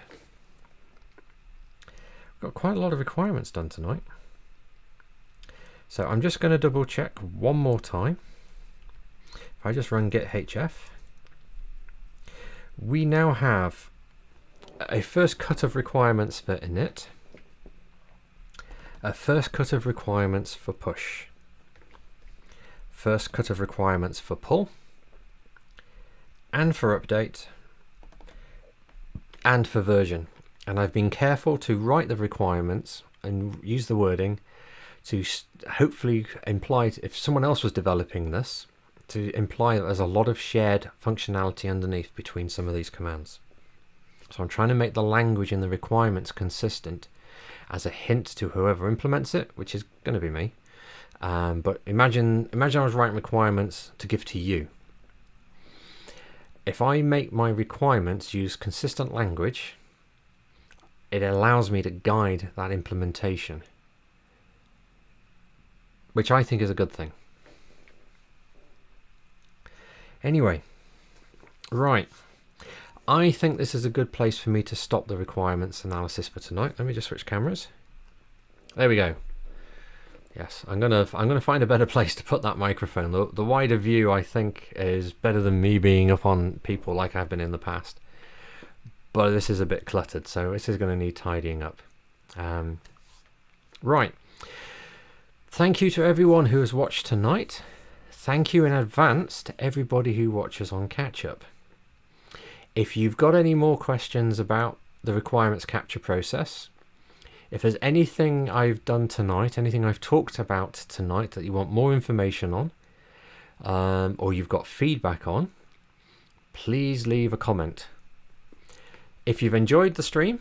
We've got quite a lot of requirements done tonight. So I'm just going to double check one more time. If I just run GetHF, we now have a first cut of requirements for init, a first cut of requirements for push, first cut of requirements for pull, and for update, and for version. And I've been careful to write the requirements and use the wording to hopefully imply, if someone else was developing this, to imply that there's a lot of shared functionality underneath between some of these commands. So I'm trying to make the language in the requirements consistent as a hint to whoever implements it, which is going to be me. But imagine I was writing requirements to give to you. If I make my requirements use consistent language, it allows me to guide that implementation, which I think is a good thing. Anyway, right. I think this is a good place for me to stop the requirements analysis for tonight. Let me just switch cameras. There we go. Yes, I'm gonna find a better place to put that microphone. The wider view, I think, is better than me being up on people like I've been in the past. But this is a bit cluttered, so this is going to need tidying up. Right. Thank you to everyone who has watched tonight. Thank you in advance to everybody who watches on catch up. If you've got any more questions about the requirements capture process, if there's anything I've done tonight, anything I've talked about tonight that you want more information on, or you've got feedback on, please leave a comment. If you've enjoyed the stream,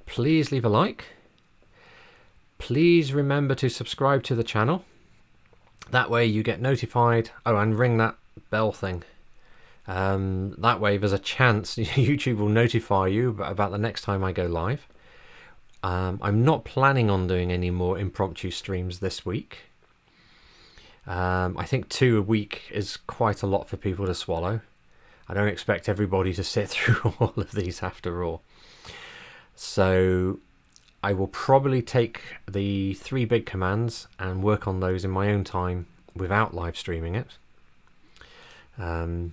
please leave a like. Please remember to subscribe to the channel. That way you get notified. Oh, and ring that bell thing. That way there's a chance YouTube will notify you about the next time I go live. I'm not planning on doing any more impromptu streams this week. I think 2 a week is quite a lot for people to swallow. I don't expect everybody to sit through all of these after all. So I will probably take the 3 big commands and work on those in my own time without live streaming it. And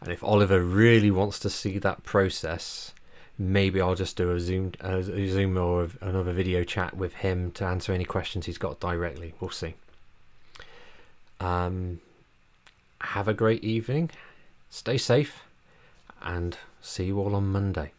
if Oliver really wants to see that process, maybe I'll just do a Zoom or another video chat with him to answer any questions he's got directly. We'll see. Have a great evening. Stay safe and see you all on Monday.